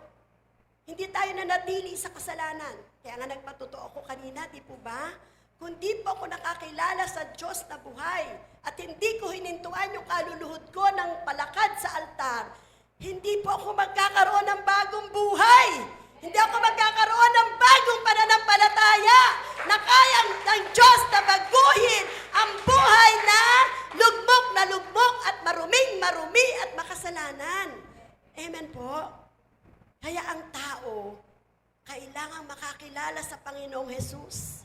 Hindi tayo nanatili sa kasalanan. Kaya nga nagpatotoo ako kanina, di po ba? Kung di po ako nakakilala sa Diyos na buhay at hindi ko hinintuan yung kaluluhod ko ng palakad sa altar, hindi po ako magkakaroon ng bagong buhay. Hindi ako magkakaroon ng bagong pananampalataya na kayang ng Diyos na baguhin ang buhay na lugmok at maruming marumi at makasalanan. Amen po. Kaya ang tao, kailangang makakilala sa Panginoong Jesus.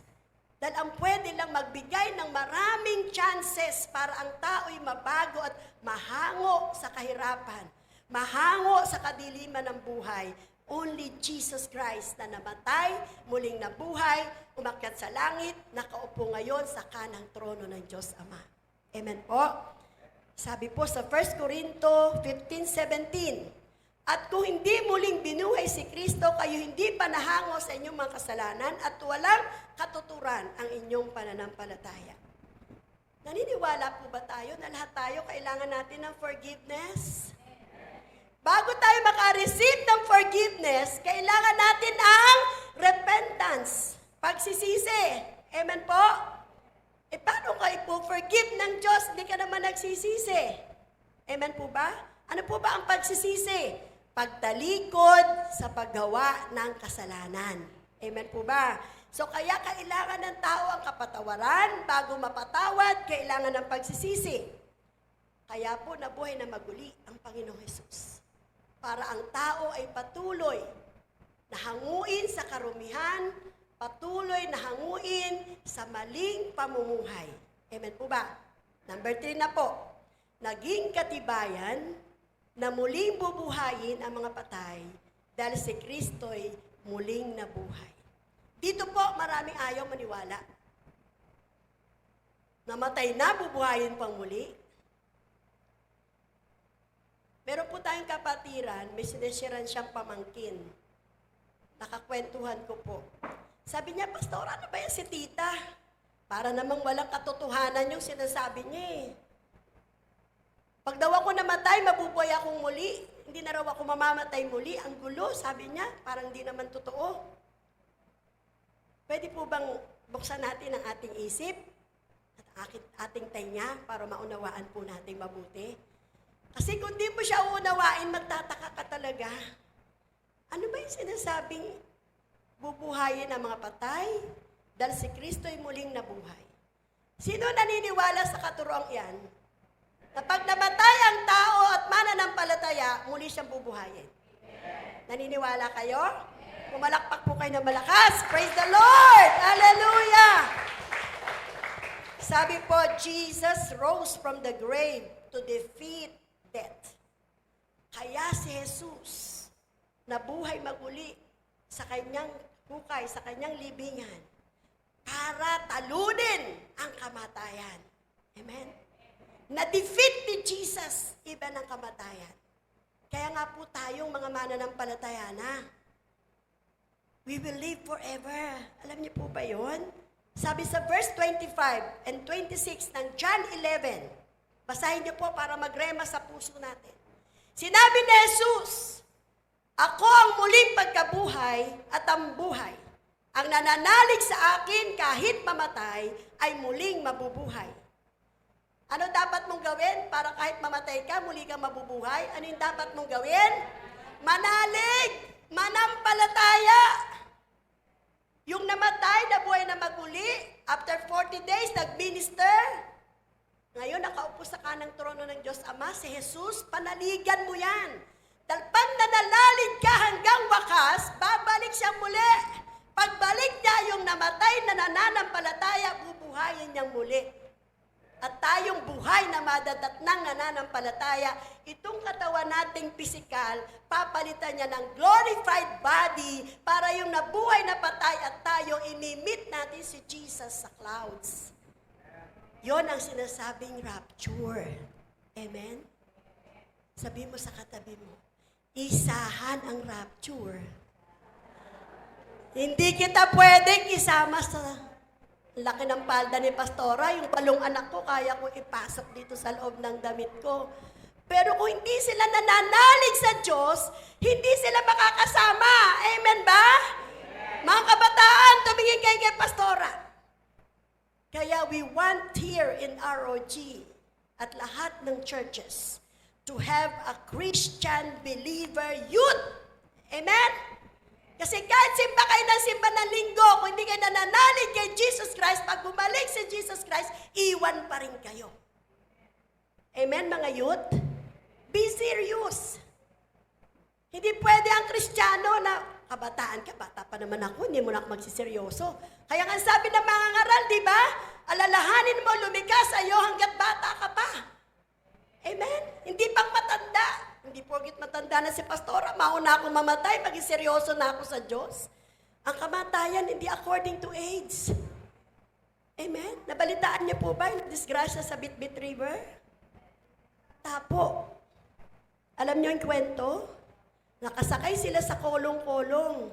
Dahil ang pwede lang magbigay ng maraming chances para ang tao'y mabago at mahango sa kahirapan, mahango sa kadiliman ng buhay, Only Jesus Christ na namatay, muling nabuhay, umakyat sa langit, nakaupo ngayon sa kanang trono ng Diyos Ama. Amen po. Sabi po sa 1 Corinto 15:17, at kung hindi muling binuhay si Kristo, kayo hindi pa nahango sa inyong mga kasalanan at walang katuturan ang inyong pananampalataya. Naniniwala po ba tayo na lahat tayo kailangan natin ng forgiveness? Bago tayo maka-receive ng forgiveness, kailangan natin ang repentance, pagsisisi. Amen po? Paano kayo po forgive ng Diyos? Hindi ka naman nagsisisi. Amen po ba? Ano po ba ang pagsisisi? Pagtalikod sa paggawa ng kasalanan. Amen po ba? So kaya kailangan ng tao ang kapatawaran. Bago mapatawad, kailangan ng pagsisisi. Kaya po nabuhay na maguli ang Panginoong Hesus. Para ang tao ay patuloy na hanguin sa karumihan, patuloy na hanguin sa maling pamumuhay. Amen po ba? Number 3 na po. Naging katibayan na muling bubuhayin ang mga patay dahil si Kristo'y muling nabuhay. Dito po, maraming ayaw maniwala. Namatay na, bubuhayin pang muli. Meron po tayong kapatiran, may sinisiran siyang pamangkin. Nakakwentuhan ko po. Sabi niya, Pastor, ano ba yan si tita? Para namang walang katotohanan yung sinasabi niya eh. Pag daw ako namatay, mabubuhay akong muli. Hindi na raw ako mamamatay muli. Ang gulo, sabi niya, parang hindi naman totoo. Pwede po bang buksan natin ang ating isip at ating tainga para maunawaan po natin mabuti? Kasi kung di mo siya uunawain, magtataka ka talaga. Ano ba yung sinasabing bubuhayin ang mga patay dahil si Kristo'y muling nabuhay? Sino naniniwala sa katuroang yan? Na pag namatay ang tao at mananampalataya, muli siyang bubuhayin. Naniniwala kayo? Pumalakpak po kayo ng malakas. Praise the Lord! Hallelujah! Sabi po, Jesus rose from the grave to defeat death. Kaya si Jesus nabuhay maguli sa kanyang hukay, sa kanyang libingan para talunin ang kamatayan. Amen? Na-defeat ni Jesus iba ng kamatayan. Kaya nga po tayong mga mananampalataya na, we will live forever. Alam niyo po ba yun? Sabi sa verse 25 and 26 ng John 11, basahin niyo po para magrema sa puso natin. Sinabi ni Jesus, ako ang muling pagkabuhay at ang buhay. Ang nananalig sa akin kahit mamatay ay muling mabubuhay. Ano dapat mong gawin para kahit mamatay ka, muli kang mabubuhay? Ano yung dapat mong gawin? Manalig! Manampalataya! Yung namatay, nabuhay na maguli, after 40 days, nag-minister. Ngayon, nakaupo sa kanang trono ng Diyos Ama, si Jesus, panaligan mo yan. Dahil pag nanalalig ka hanggang wakas, babalik siya muli. Pagbalik niya, yung namatay na nananampalataya, bubuhayin niyang muli. At tayong buhay na madadatnang nananampalataya, itong katawan nating pisikal, papalitan niya ng glorified body para yung nabuhay na patay at tayo, imimit natin si Jesus sa clouds. Yon ang sinasabing rapture. Amen? Sabi mo sa katabi mo, isahan ang rapture. Hindi kita pwedeng isama sa laki ng palda ni Pastora, yung palong anak ko, kaya ko ipasok dito sa loob ng damit ko. Pero kung hindi sila nananalig sa Diyos, hindi sila makakasama. Amen ba? Amen. Mga kabataan, tumingin kayo kay Pastora. Kaya we want here in ROG at lahat ng churches to have a Christian believer youth. Amen? Kasi kahit simba kayo ng simba ng linggo, kung hindi kayo nananalig kay Jesus Christ, pag bumalik si Jesus Christ, iwan pa rin kayo. Amen, mga youth? Be serious. Hindi pwede ang Kristiyano na, kabataan ka, bata pa naman ako, hindi mo na ako magsiseryoso. Kaya nga sabi ng mga ngaral, di ba? Alalahanin mo, lumika sa iyo hanggat bata ka pa. Amen? Hindi pang matanda. Hindi porgit matanda na si pastora, mauna akong mamatay, maging seryoso na ako sa Diyos. Ang kamatayan, hindi according to age. Amen? Nabalitaan niyo po ba yung disgrasya sa Bitbit River? Tapo. Alam niyo yung kwento? Nakasakay sila sa kolong-kolong.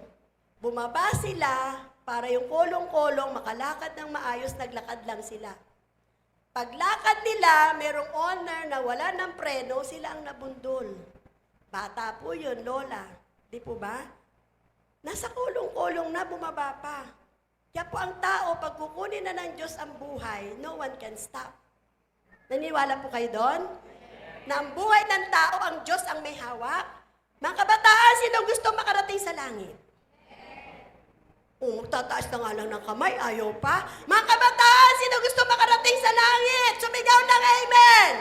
Bumaba sila para yung kolong-kolong makalakad ng maayos, naglakad lang sila. Paglakad nila, merong owner na wala ng preno, sila ang nabundol. Bata po yun, lola. Di po ba? Nasa kolong-kolong na, bumaba pa. Kaya po ang tao, pag kukunin na ng Diyos ang buhay, no one can stop. Naniwala po kayo doon? Na ang buhay ng tao, ang Diyos ang may hawak. Mga kabataan, sino gusto makarating sa langit? Tataas na nga lang ng kamay, ayaw pa. Mga kabataan, sino gusto makarating sa langit? Sumigaw ng amen!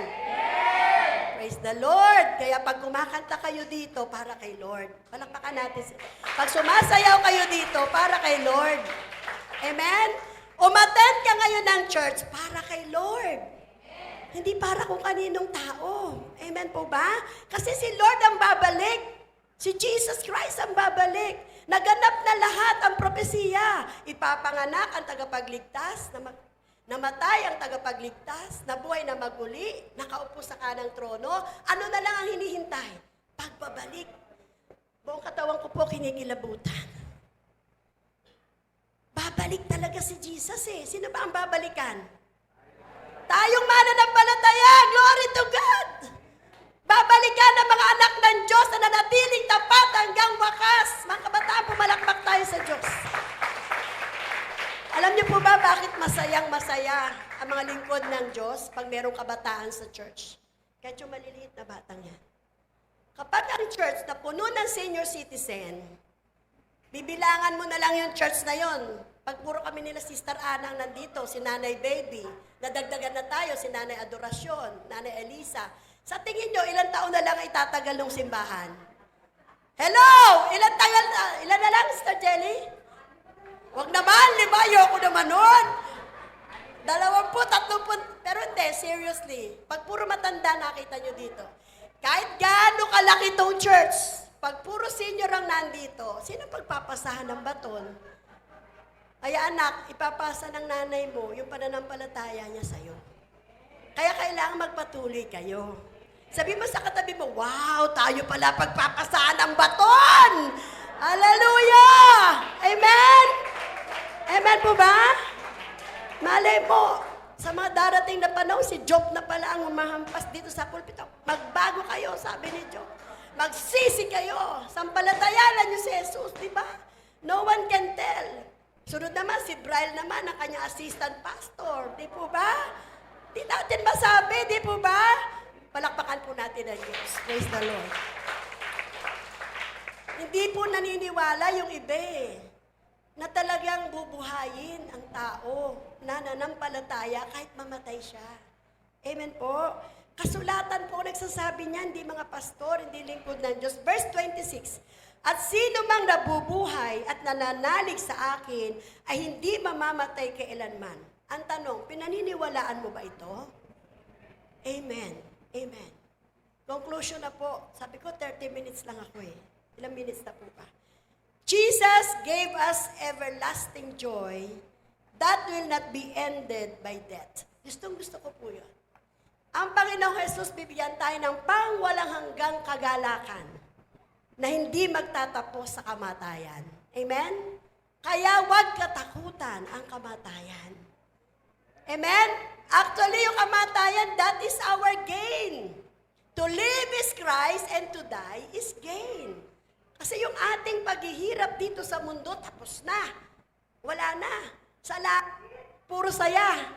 Praise the Lord! Kaya pag kumakanta kayo dito, para kay Lord. Palakpakan natin. Pag sumasayaw kayo dito, para kay Lord. Amen? Umattend ka ngayon ng church, para kay Lord. Hindi para kung kaninong tao. Amen po ba? Kasi si Lord ang babalik. Si Jesus Christ ang babalik. Naganap na lahat ang propesiya. Ipapanganak ang tagapagligtas, namatay ang tagapagligtas, nabuhay na maguli, nakaupo sa kanang trono. Ano na lang ang hinihintay? Pagbabalik. Buong katawan ko po kinikilabutan. Babalik talaga si Jesus eh. Sino ba ang babalikan? Tayong mananampalataya, glory to God! Babalikan ang mga anak ng Diyos na nanatiling tapat hanggang wakas. Mga kabataan, pumalakpak tayo sa Diyos. Alam niyo po ba bakit masayang-masaya ang mga lingkod ng Diyos pag merong kabataan sa church? Kahit yung maliliit na batang yan. Kapag ang church na puno ng senior citizen, bibilangan mo na lang yung church na yon. Pag puro kami nila Sister Anang nandito, si Nanay Baby, nadagdagan na tayo, si Nanay Adorasyon, Nanay Elisa. Sa tingin nyo, ilang taon na lang ay tatagal ng simbahan? Hello! Ilan na lang, Sister Jelly? Huwag naman, 5, ayoko naman nun. 20, 30, pero hindi, seriously. Pag puro matanda, nakita nyo dito. Kahit gaano kalaki tong church, pag puro senior ang nandito, sino pagpapasahan ng baton? Kaya anak, ipapasa ng nanay mo yung pananampalataya niya sa'yo. Kaya kailangan magpatuloy kayo. Sabi mo sa katabi mo, wow, tayo pala pagpapasahan ng baton! Hallelujah! Amen? Amen po ba? Malay mo, sa mga darating na panahon, si Job na pala ang umahampas dito sa pulpito. Magbago kayo, sabi ni Job. Magsisi kayo. Sampalatayanan niyo si Jesus, di ba? No one can tell. Sunod naman, si Brian naman, ang kanyang assistant pastor. Di po ba? Di natin masabi, di po ba? Palakpakan po natin ang Diyos. Praise the Lord. Hindi po naniniwala yung iba na talagang bubuhayin ang tao na nanampalataya kahit mamatay siya. Amen po. Kasulatan po nagsasabi niyan, hindi mga pastor, hindi lingkod ng Diyos. Verse 26, at sino mang nabubuhay at nananalig sa akin ay hindi mamamatay kailanman. Ang tanong, pinaniniwalaan mo ba ito? Amen. Amen. Conclusion na po. Sabi ko, 30 minutes lang ako eh. Ilang minutes na po ba? Jesus gave us everlasting joy that will not be ended by death. Gusto ko po yun. Ang Panginoong Jesus, bibigyan tayo ng pangwalang hanggang kagalakan na hindi magtatapos sa kamatayan. Amen? Kaya huwag katakutan ang kamatayan. Amen? Actually, yung kamatayan, that is our gain. To live is Christ and to die is gain. Kasi yung ating paghihirap dito sa mundo, tapos na. Wala na. Puro saya.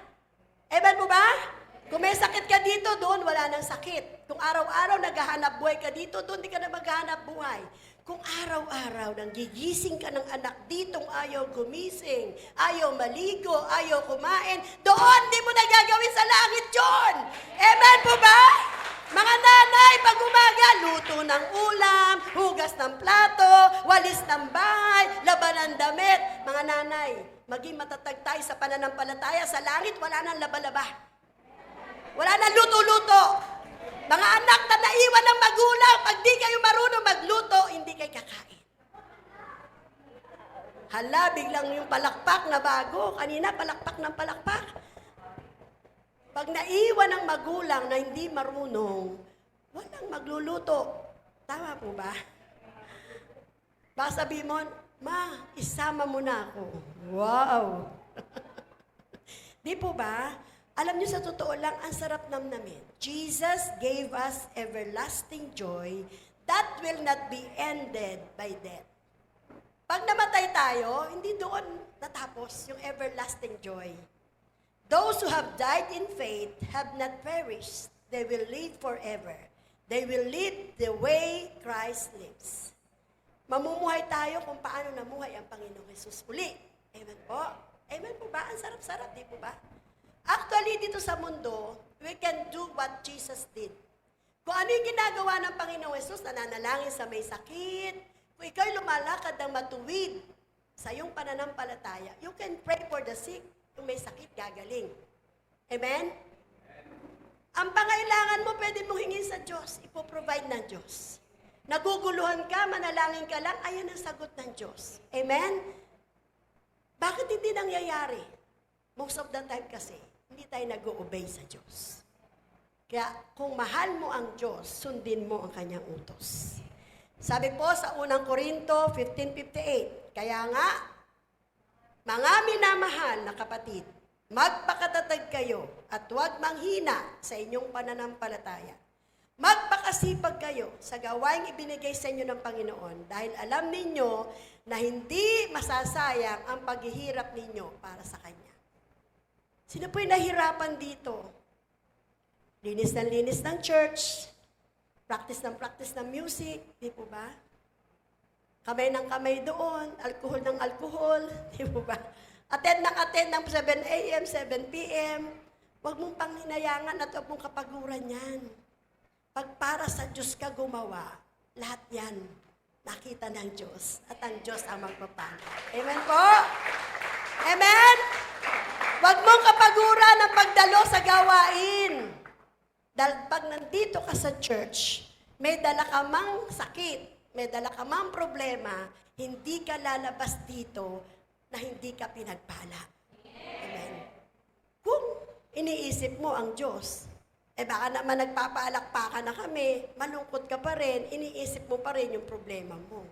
Amen mo ba? Kung may sakit ka dito, doon wala nang sakit. Kung araw-araw naghahanap buhay ka dito, doon di ka na maghahanap buhay. Kung araw-araw nang gigising ka ng anak ditong ayaw gumising, ayaw maligo, ayaw kumain, doon di mo na gagawin sa langit yun. Amen po ba? Mga nanay, pag umaga, luto ng ulam, hugas ng plato, walis ng bahay, laban ng damit. Mga nanay, maging matatag tayo sa pananampalataya. Sa langit, wala nang laba-laba. Wala nang luto-luto. Mga anak na naiwan ng magulang, pag di kayo marunong magluto, hindi kayo kakain. Hala, biglang yung palakpak na bago. Kanina, palakpak ng palakpak. Pag naiwan ng magulang na hindi marunong, walang magluluto. Tama po ba? Baka sabihin mo, Ma, isama mo na ako. Wow! Di po ba? Alam niyo sa totoo lang, ang sarap namnamin. Jesus gave us everlasting joy that will not be ended by death. Pag namatay tayo, hindi doon natapos yung everlasting joy. Those who have died in faith have not perished. They will live forever. They will live the way Christ lives. Mamumuhay tayo kung paano namuhay ang Panginoong Jesus uli. Amen po? Amen po ba? Ang sarap-sarap, di po ba? Actually, dito sa mundo, we can do what Jesus did. Kung ano yung ginagawa ng Panginoong Jesus, nananalangin sa may sakit, kung ikaw'y lumalakad ng matuwid sa iyong pananampalataya, you can pray for the sick, yung may sakit, gagaling. Amen? Ang pangailangan mo, pwede mong hingin sa Diyos, ipoprovide ng Diyos. Naguguluhan ka, manalangin ka lang, ayan ang sagot ng Diyos. Amen? Bakit hindi nangyayari? Most of the time kasi, hindi tayo nag-o-obey sa Diyos. Kaya kung mahal mo ang Diyos, sundin mo ang kanyang utos. Sabi po sa unang Korinto 15:58, kaya nga, mga minamahal na kapatid, magpakatatag kayo at huwag manghina sa inyong pananampalataya. Magpakasipag kayo sa gawaing ibinigay sa inyo ng Panginoon dahil alam ninyo na hindi masasayang ang paghihirap ninyo para sa Kanya. Sino po yung nahirapan dito? Linis ng church, practice ng music, di po ba? Kamay ng kamay doon, alkohol ng alkohol, di po ba? Attend ng 7 a.m., 7 p.m. Huwag mong panghinayangan at huwag mong kapaguran yan. Pag para sa Diyos ka gumawa, lahat yan nakita ng Diyos at ang Diyos ang magpapala. Amen po? Amen? Huwag mong kapaguran ang pagdalo sa gawain. Dahil pag nandito ka sa church, may dala ka mang sakit, may dala ka mang problema, hindi ka lalabas dito na hindi ka pinagpala. Amen? Kung iniisip mo ang Diyos, baka naman nagpapaalakpakan na kami, malungkot ka pa rin, iniisip mo pa rin yung problema mo.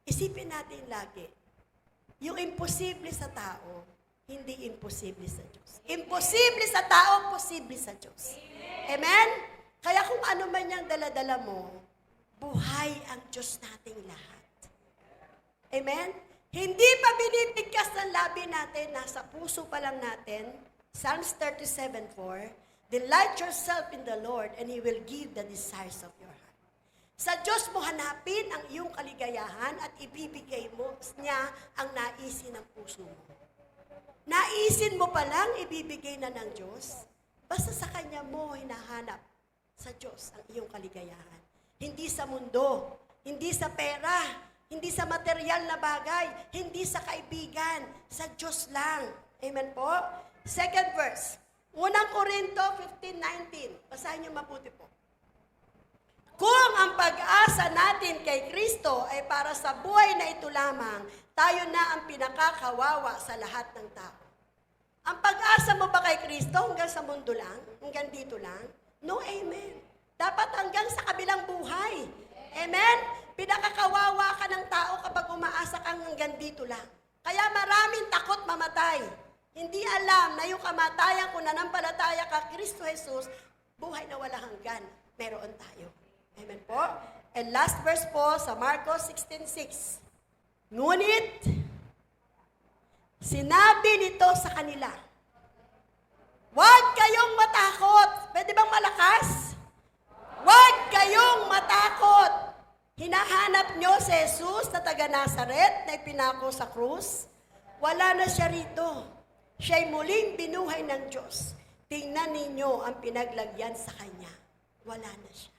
Isipin natin lagi, yung imposible sa tao, hindi imposible sa Diyos. Imposible sa tao, posible sa Diyos. Amen? Kaya kung ano man yung dala-dala mo, buhay ang Diyos nating lahat. Amen? Hindi pa binibigkas ng labi natin, nasa puso pa lang natin, Psalms 37:4, delight yourself in the Lord and He will give the desires of your heart. Sa Diyos mo hanapin ang iyong kaligayahan at ibibigay mo niya ang naisin ng puso mo. Naisin mo pa lang, ibibigay na ng Diyos. Basta sa Kanya mo hinahanap sa Diyos ang iyong kaligayahan. Hindi sa mundo, hindi sa pera, hindi sa material na bagay, hindi sa kaibigan, sa Diyos lang. Amen po? Second verse. Unang Korinto 15:19. Basahin niyo mabuti po. Kung ang pag-asa natin kay Kristo ay para sa buhay na ito lamang, tayo na ang pinakakawawa sa lahat ng tao. Ang pag-asa mo ba kay Kristo hanggang sa mundo lang? Hanggang dito lang? No, amen. Dapat hanggang sa kabilang buhay. Amen? Pinakakawawa ka ng tao kapag umaasa kang hanggang dito lang. Kaya maraming takot mamatay. Hindi alam na yung kamatayan kung nanampalataya ka Kristo Jesus, buhay na wala hanggan, meron tayo. Amen po? And last verse po sa Marcos 16:6. Ngunit, sinabi nito sa kanila, huwag kayong matakot. Pwede bang malakas? Huwag kayong matakot. Hinahanap nyo si Jesus na taga Nazaret na ipinako sa krus? Wala na siya rito. Siya'y muling binuhay ng Diyos. Tingnan ninyo ang pinaglagyan sa Kanya. Wala na siya.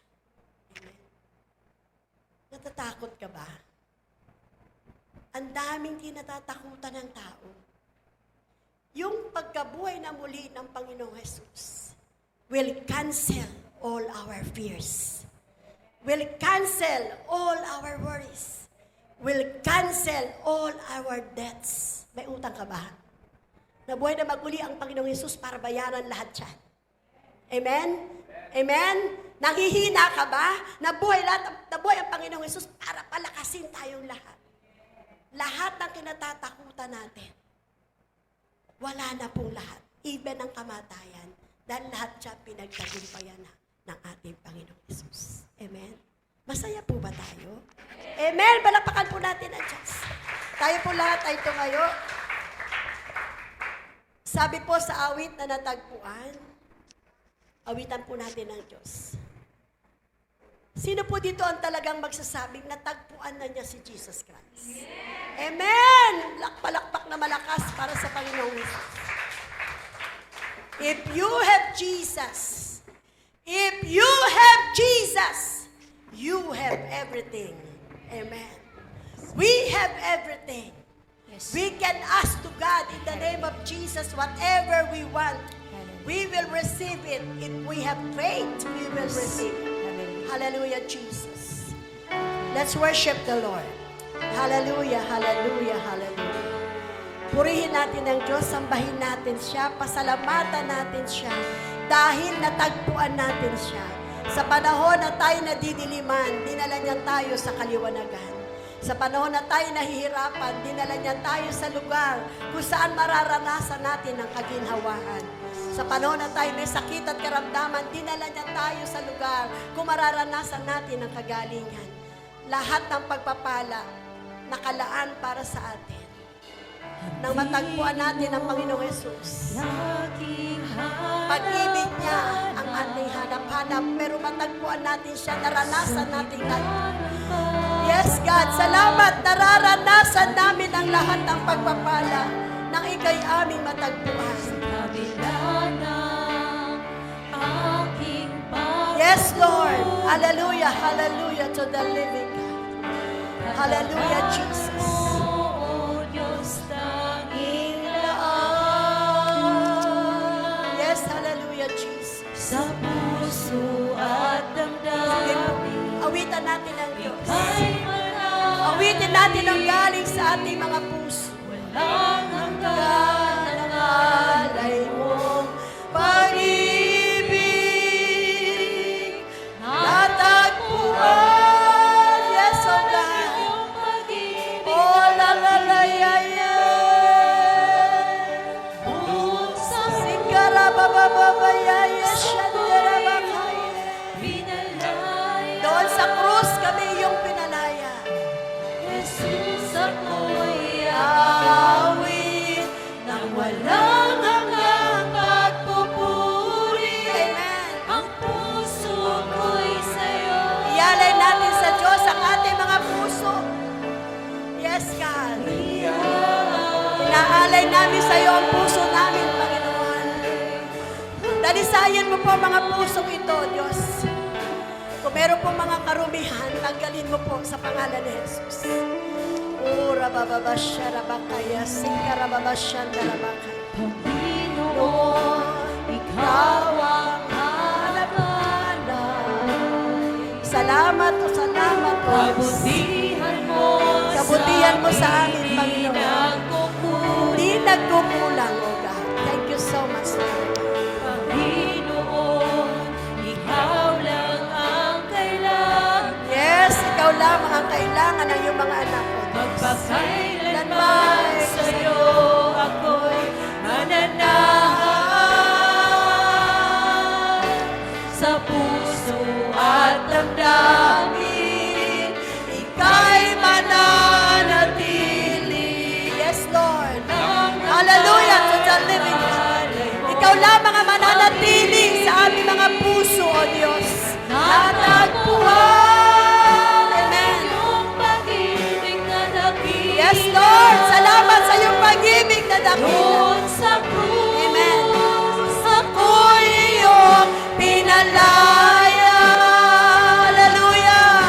Amen. Natatakot ka ba? Ang daming kinatatakutan ng tao. Yung pagkabuhay na muli ng Panginoong Jesus will cancel all our fears. Will cancel all our worries. Will cancel all our debts. May utang ka ba? Nabuhay na maguli ang Panginoong Hesus para bayaran lahat yan. Amen? Amen? Nanghihina ka ba? Nabuhay ang Panginoong Hesus para palakasin tayong lahat. Lahat ng kinatatakutan natin, wala na pong lahat. Even ang kamatayan. Dahil lahat siya pinagtagumpayan na ng ating Panginoong Hesus. Amen? Masaya po ba tayo? Amen! Palapakan po natin ang Diyos. Tayo po lahat ay tumayo. Sabi po sa awit na natagpuan, awitan po natin ng Diyos. Sino po dito ang talagang magsasabing natagpuan na niya si Jesus Christ? Amen! Palakpak na malakas para sa Panginoong Jesus. If you have Jesus, you have everything. Amen. We have everything. Yes. We can ask to God in the name of Jesus whatever we want. We will receive it. If we have faith, we will receive it. Hallelujah, Jesus. Let's worship the Lord. Hallelujah, hallelujah, hallelujah. Purihin natin ang Diyos, sambahin natin siya, pasalamatan natin siya, dahil natagpuan natin siya. Sa panahon na tayo nadidiliman, dinala niya tayo sa kaliwanagan. Sa panahon na tayo nahihirapan, dinala niya tayo sa lugar kung saan mararanasan natin ang kaginhawaan. Sa panahon na tayo may sakit at karamdaman, dinala niya tayo sa lugar kung mararanasan natin ang kagalingan. Lahat ng pagpapala, nakalaan para sa atin. Nang matagpuan natin ang Panginoong Hesus. Pag-ibig niya ang ating hanap-hanap, pero matagpuan natin siya, naranasan natin lahat. Yes, God, salamat, nararanasan namin ang lahat ng pagpapala nang ika'y aming matagpuan. Yes, Lord. Hallelujah, hallelujah to the living God. Hallelujah, Jesus. Yes, hallelujah, Jesus. Sa puso at damdamin Awitan natin ang Diyos. ay maraming Awitin natin ang galing sa ating mga puso. walang hanggan Ang alay mong pag-ibig natagpuan. Yes, oh God. iyong pag-ibig Oh, lalalayayan. Sikarabababayaya, shandarabakaya. pinalaya. Doon sa krus kami iyong pinalaya. Jesus, ako'y Awit nang walang hanggang pagpupuri. Amen. Ang puso ko'y sa'yo. Ialay natin sa Diyos ang ating mga puso. Yes, God. Inaalay namin sa iyo ang puso namin, Panginoon. Dalisayan mo po ang mga pusong ito, Diyos. Kung meron po mga karumihan, tanggalin mo po sa pangalan ni Jesus. Oh, rabababasya, rabakaya, sika, rababasya, darabakaya. Panginoon, ikaw ang hanap-hanap. Salamat o salamat, O Diyos. Kabutihan mo sa amin, di Panginoon. nagkukulang. Hindi nagkukulang, O God. Thank you so much, Lord. Panginoon, ikaw lang ang kailangan. Yes, ikaw lamang ang kailangan ng iyong mga anak, O Diyos. Magpakailanman sa'yo ako'y mananahan. Sa puso at damdamin, ika'y mananatili. Yes, Lord. Hallelujah to the living God. Ikaw lamang ang mananatili sa aming mga puso, O Diyos. Natagpuan. Amen. Iyong pag-ibig na dakila. Yes, Lord. Salamat sa iyong pag-ibig na dakila. Doon sa krus. Amen. Ako'y iyong pinalaya. Hallelujah.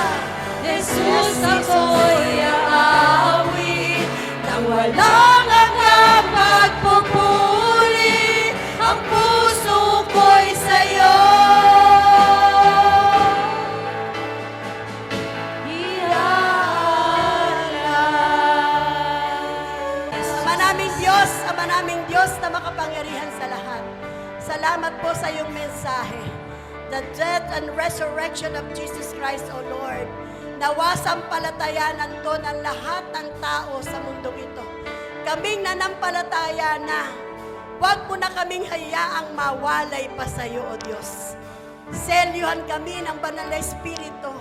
Jesus, ako'y aawit Nang walang hanggang pagpupuri, ang puso ko'y sa'yo. Salamat po sa iyong mensahe. The death and resurrection of Jesus Christ, O Lord. Nawasampalatayanan to ng lahat ng tao sa mundong ito. Kaming nanampalataya na huwag mo na kaming hayaang mawalay pa sa iyo, O Diyos. Selyuhan kami ng banal na Espiritu.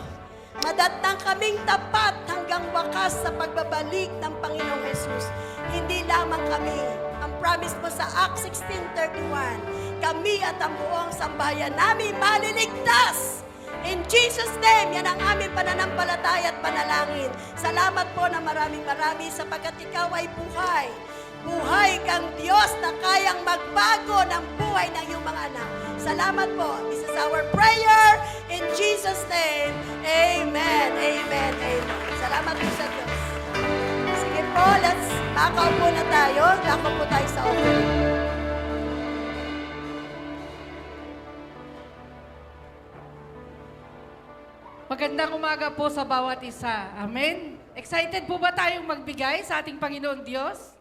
Madatnang kaming tapat hanggang wakas sa pagbabalik ng Panginoong Jesus. Hindi lamang kami. Ang promise mo sa Acts 16:31, kami at ang buong sambahayan namin maliligtas. In Jesus' name, yan ang aming pananampalataya at panalangin. Salamat po na maraming sapagkat ikaw ay buhay. Buhay kang Diyos na kayang magbago ng buhay ng iyong mga anak. Salamat po. This is our prayer in Jesus' name. Amen. Amen. Amen. Salamat po sa Diyos. Sige po, makaupo na tayo. Dako po tayo sa offering. Magandang umaga po sa bawat isa. Amen? Excited po ba tayong magbigay sa ating Panginoon Diyos?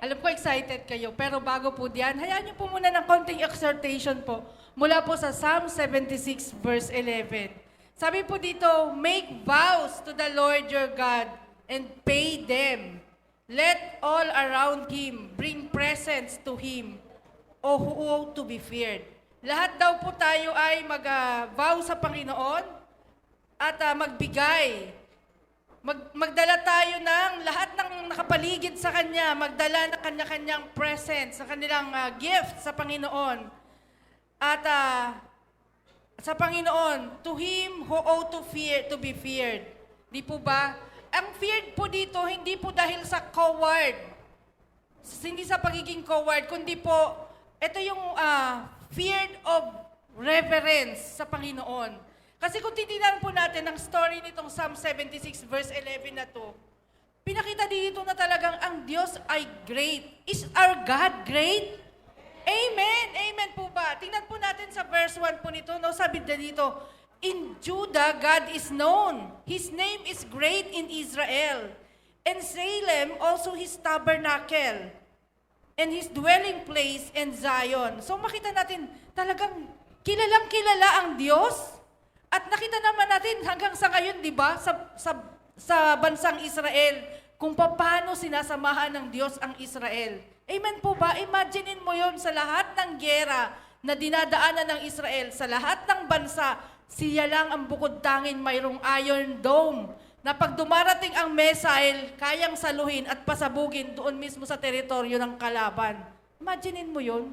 Alam ko excited kayo, pero bago po diyan, hayaan niyo po muna ng konting exhortation po mula po sa Psalm 76 verse 11. Sabi po dito, make vows to the Lord your God and pay them. Let all around Him bring presents to Him, O who ought to be feared. Lahat daw po tayo ay mag-vow sa Panginoon at magbigay. Magdala tayo ng lahat ng nakapaligid sa Kanya, magdala ng kanya-kanyang present, sa kanilang gift sa Panginoon. At sa Panginoon, to Him who ought to be feared. Di po ba? Ang feared po dito, hindi po dahil sa coward. Hindi sa pagiging coward, kundi po, ito yung feared of reverence sa Panginoon. Kasi kung titignan po natin ang story nitong Psalm 76 verse 11 na to, pinakita dito na talagang ang Diyos ay great. Is our God great? Amen! Amen po ba? Tingnan po natin sa verse 1 po nito, no? Sabi na dito, in Judah, God is known. His name is great in Israel. And Salem, also His tabernacle. And His dwelling place in Zion. So makita natin, talagang kilalang kilala ang Diyos. At nakita naman natin hanggang sa ngayon, di ba, sa bansang Israel, kung paano sinasamahan ng Diyos ang Israel. Amen po ba? Imaginein mo yon sa lahat ng gera na dinadaanan ng Israel, sa lahat ng bansa, siya lang ang bukod tanging mayroong Iron Dome na pag dumarating ang missile, kayang saluhin at pasabugin doon mismo sa teritoryo ng kalaban. Imaginein mo yon,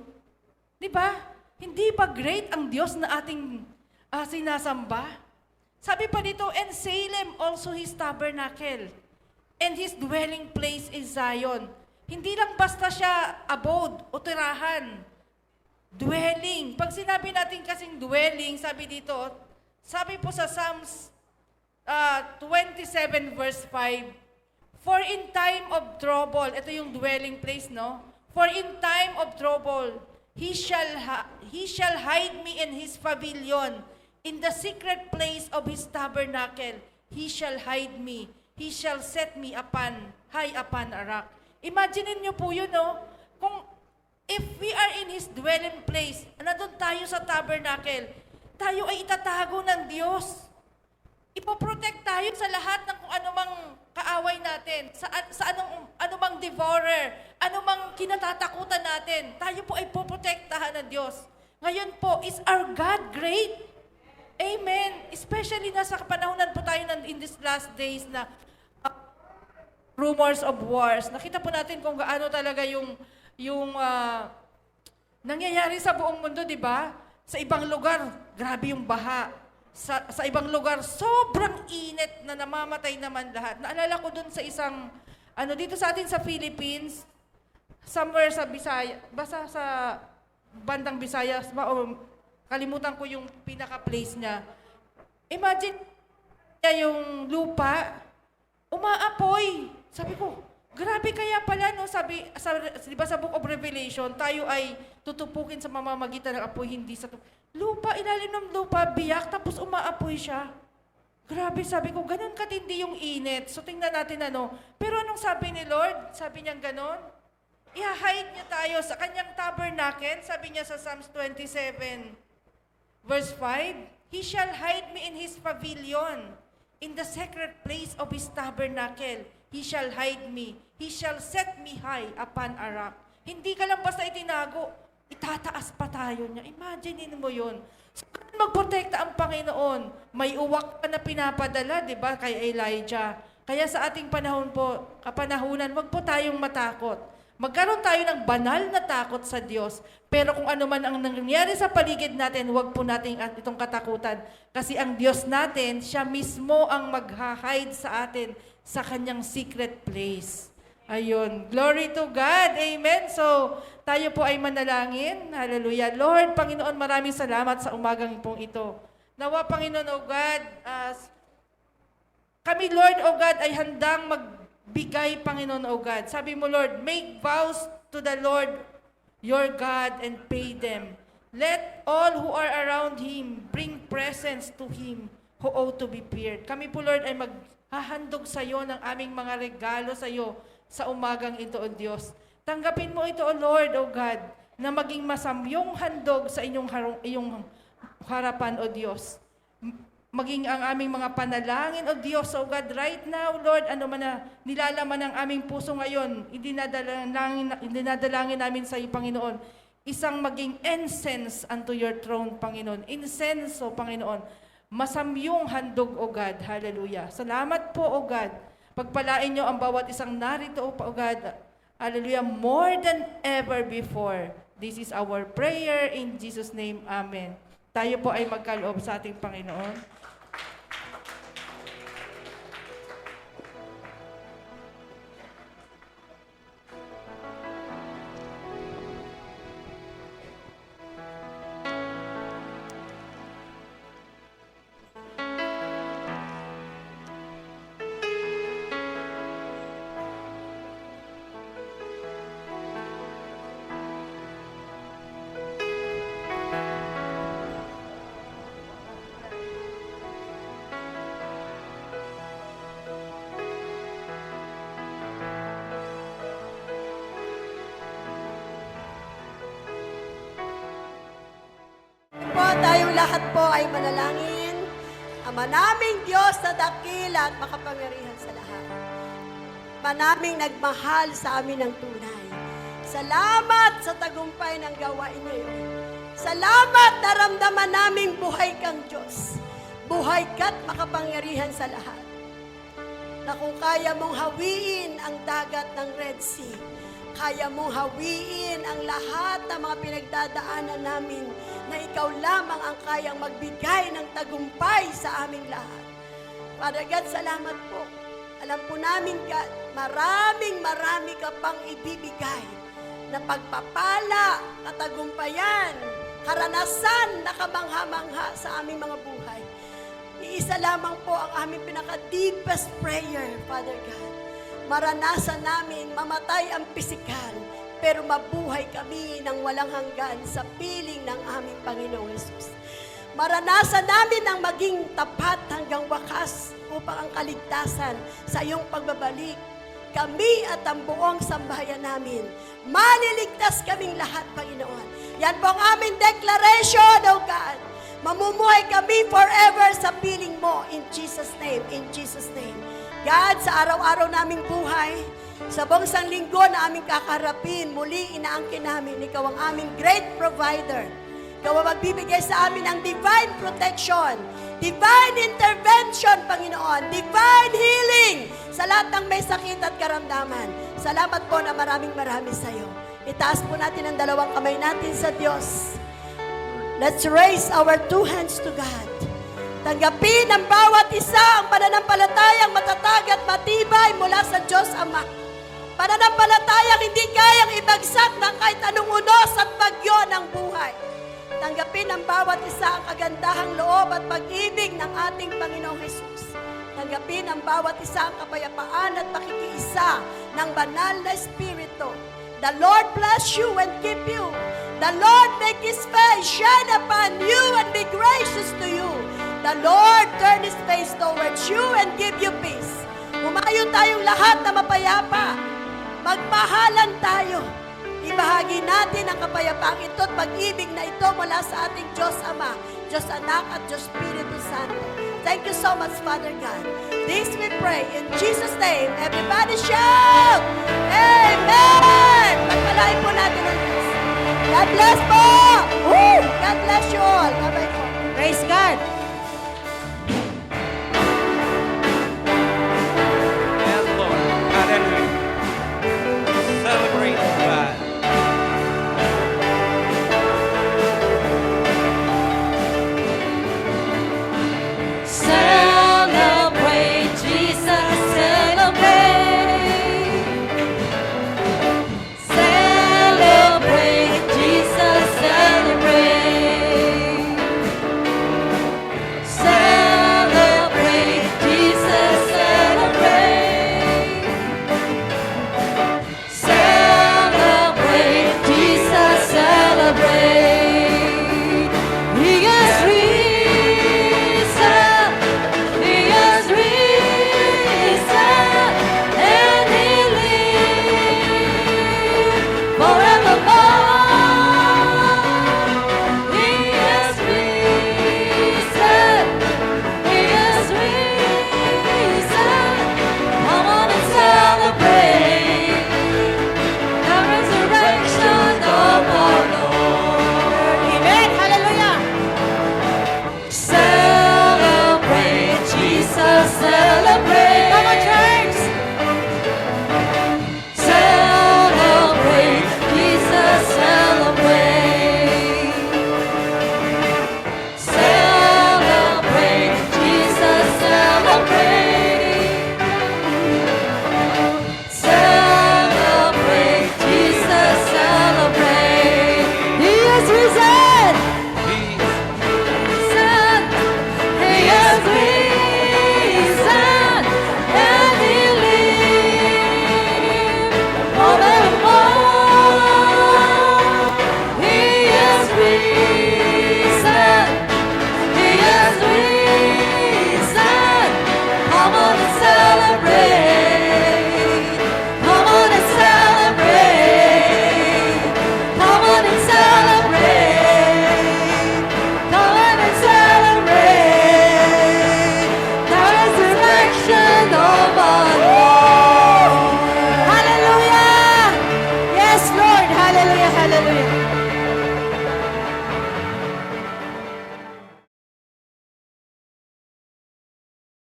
di ba? Hindi ba great ang Diyos na ating sinasamba? Sabi pa dito, and Salem also His tabernacle, and His dwelling place is Zion. Hindi lang basta siya abode o tirahan. Dwelling. Pag sinabi natin kasing dwelling, sabi dito, sabi po sa Psalms 27 verse 5, for in time of trouble, ito yung dwelling place, no? For in time of trouble, He shall hide me in His pavilion. In the secret place of His tabernacle, He shall hide me. He shall set me high upon a rock. Imagine niyo po yun, no? Kung if we are in His dwelling place, nandun tayo sa tabernacle, tayo ay itatago ng Diyos. Ipoprotect tayo sa lahat ng kung anumang kaaway natin, sa anumang devourer, anumang kinatatakutan natin. Tayo po ay poprotektahan ng Diyos. Ngayon po, is our God great? Amen. Especially nasa kapanahonan po tayo in these last days na rumors of wars. Nakita po natin kung gaano talaga yung nangyayari sa buong mundo, di ba? Sa ibang lugar, grabe yung baha. Sa ibang lugar, sobrang init na namamatay naman lahat. Naalala ko dun sa isang, dito sa atin sa Philippines, somewhere sa Bisaya, basta sa bandang Visayas, kalimutan ko yung pinaka-place niya. Imagine niya yung lupa, umaapoy. Sabi ko, grabe kaya pala, no? Sabi, diba sa Book of Revelation, tayo ay tutupukin sa mamamagitan ng apoy, hindi sa lupa, ilalim ng lupa, biyak, tapos umaapoy siya. Grabe, sabi ko, ganun katindi yung init. So tingnan natin Pero anong sabi ni Lord? Sabi niya ganon? i-hide niya tayo sa kanyang tabernacle. Sabi niya sa Psalms 27, verse 5, He shall hide me in His pavilion. In the sacred place of His tabernacle, He shall hide me. He shall set me high upon a rock. Hindi ka lang basta itinago, itataas pa tayo niya. Imaginein mo yun. So, magprotekta ang Panginoon. May uwak pa na pinapadala, di ba, kay Elijah. Kaya sa ating panahon po, kapanahunan, wag po tayong matakot. Magkaroon tayo ng banal na takot sa Diyos. Pero kung ano man ang nangyari sa paligid natin, wag po natin itong katakutan. Kasi ang Diyos natin, siya mismo ang mag-hide sa atin sa kanyang secret place. Ayun. Glory to God. Amen. So, tayo po ay manalangin. Hallelujah. Lord, Panginoon, maraming salamat sa umagang pong ito. Nawa, Panginoon, O God, kami, Lord, O God, ay handang magbigay, Panginoon, O God. Sabi mo, Lord, make vows to the Lord your God and pay them. Let all who are around Him bring presents to Him who ought to be feared. Kami po, Lord, ay maghahandog sa iyo ng aming mga regalo sa iyo sa umagang ito, O Diyos. Tanggapin mo ito, O Lord, O God, na maging masamyong handog sa iyong harapan, O Diyos. Maging ang aming mga panalangin, O Diyos, O God, right now, Lord, ano man na nilalaman ng aming puso ngayon, idinadalangin namin sa iyo, Panginoon, isang maging incense unto your throne, Panginoon. Incense, O Panginoon, masamyong handog, O God. Hallelujah. Salamat po, O God. Pagpalain niyo ang bawat isang narito, O God. Hallelujah. More than ever before. This is our prayer in Jesus' name. Amen. Tayo po ay magkaloob sa ating Panginoon. Po, tayong lahat po ay manalangin. Ama naming Diyos na dakila at makapangyarihan sa lahat. Manaming nagmahal sa amin ng tunay. Salamat sa tagumpay ng gawain ngayon. Salamat na ramdaman naming buhay kang Diyos. Buhay ka't makapangyarihan sa lahat. Na kung kaya mong hawiin ang dagat ng Red Sea, kaya mong hawiin ang lahat ng mga pinagdadaanan namin na ikaw lamang ang kayang magbigay ng tagumpay sa aming lahat. Father God, salamat po. Alam po namin, God, marami ka pang ibibigay na pagpapala, katagumpayan, karanasan na kamangha-mangha sa aming mga buhay. Iisa lamang po ang aming pinaka-deepest prayer, Father God. Maranasan namin mamatay ang pisikal, pero mabuhay kami ng walang hanggan sa piling ng aming Panginoong Hesus. Maranasan namin ang maging tapat hanggang wakas upang ang kaligtasan sa iyong pagbabalik. Kami at ang buong sambahayan namin, maliligtas kaming lahat, Panginoon. Yan po ang aming declaration, O God. Mamumuhay kami forever sa piling mo. In Jesus' name, in Jesus' name. God, sa araw-araw naming buhay, sa buong sanlinggo na aming kakarapin, muli inaangkin namin, ikaw ang aming great provider. Ikaw ang magbibigay sa amin ng divine protection, divine intervention, Panginoon, divine healing sa lahat ng may sakit at karamdaman. Salamat po na maraming sa iyo. Itaas po natin ang dalawang kamay natin sa Diyos. Let's raise our two hands to God. Tanggapin ng bawat isa ang pananampalatayang matatag at matibay mula sa Diyos Ama. Pananampalatayang hindi kayang ibagsak ng kahit anong unos at bagyo ng buhay. Tanggapin ng bawat isa ang kagandahang loob at pag-ibig ng ating Panginoong Hesus. Tanggapin ng bawat isa ang kapayapaan at pakikiisa ng banal na Espiritu. The Lord bless you and keep you. The Lord make His face shine upon you and be gracious to you. The Lord turn His face towards you and give you peace. Humayo tayong lahat na mapayapa. Magmahalan tayo. Ibahagi natin ang kapayapaang ito at pag-ibig na ito mula sa ating Diyos Ama, Diyos Anak at Diyos Espiritu Santo. Thank you so much, Father God. This we pray in Jesus' name. Everybody shout! Amen! Pagpalain po natin ang Diyos. God bless po! Woo! God bless you all. Bye-bye po. Praise God.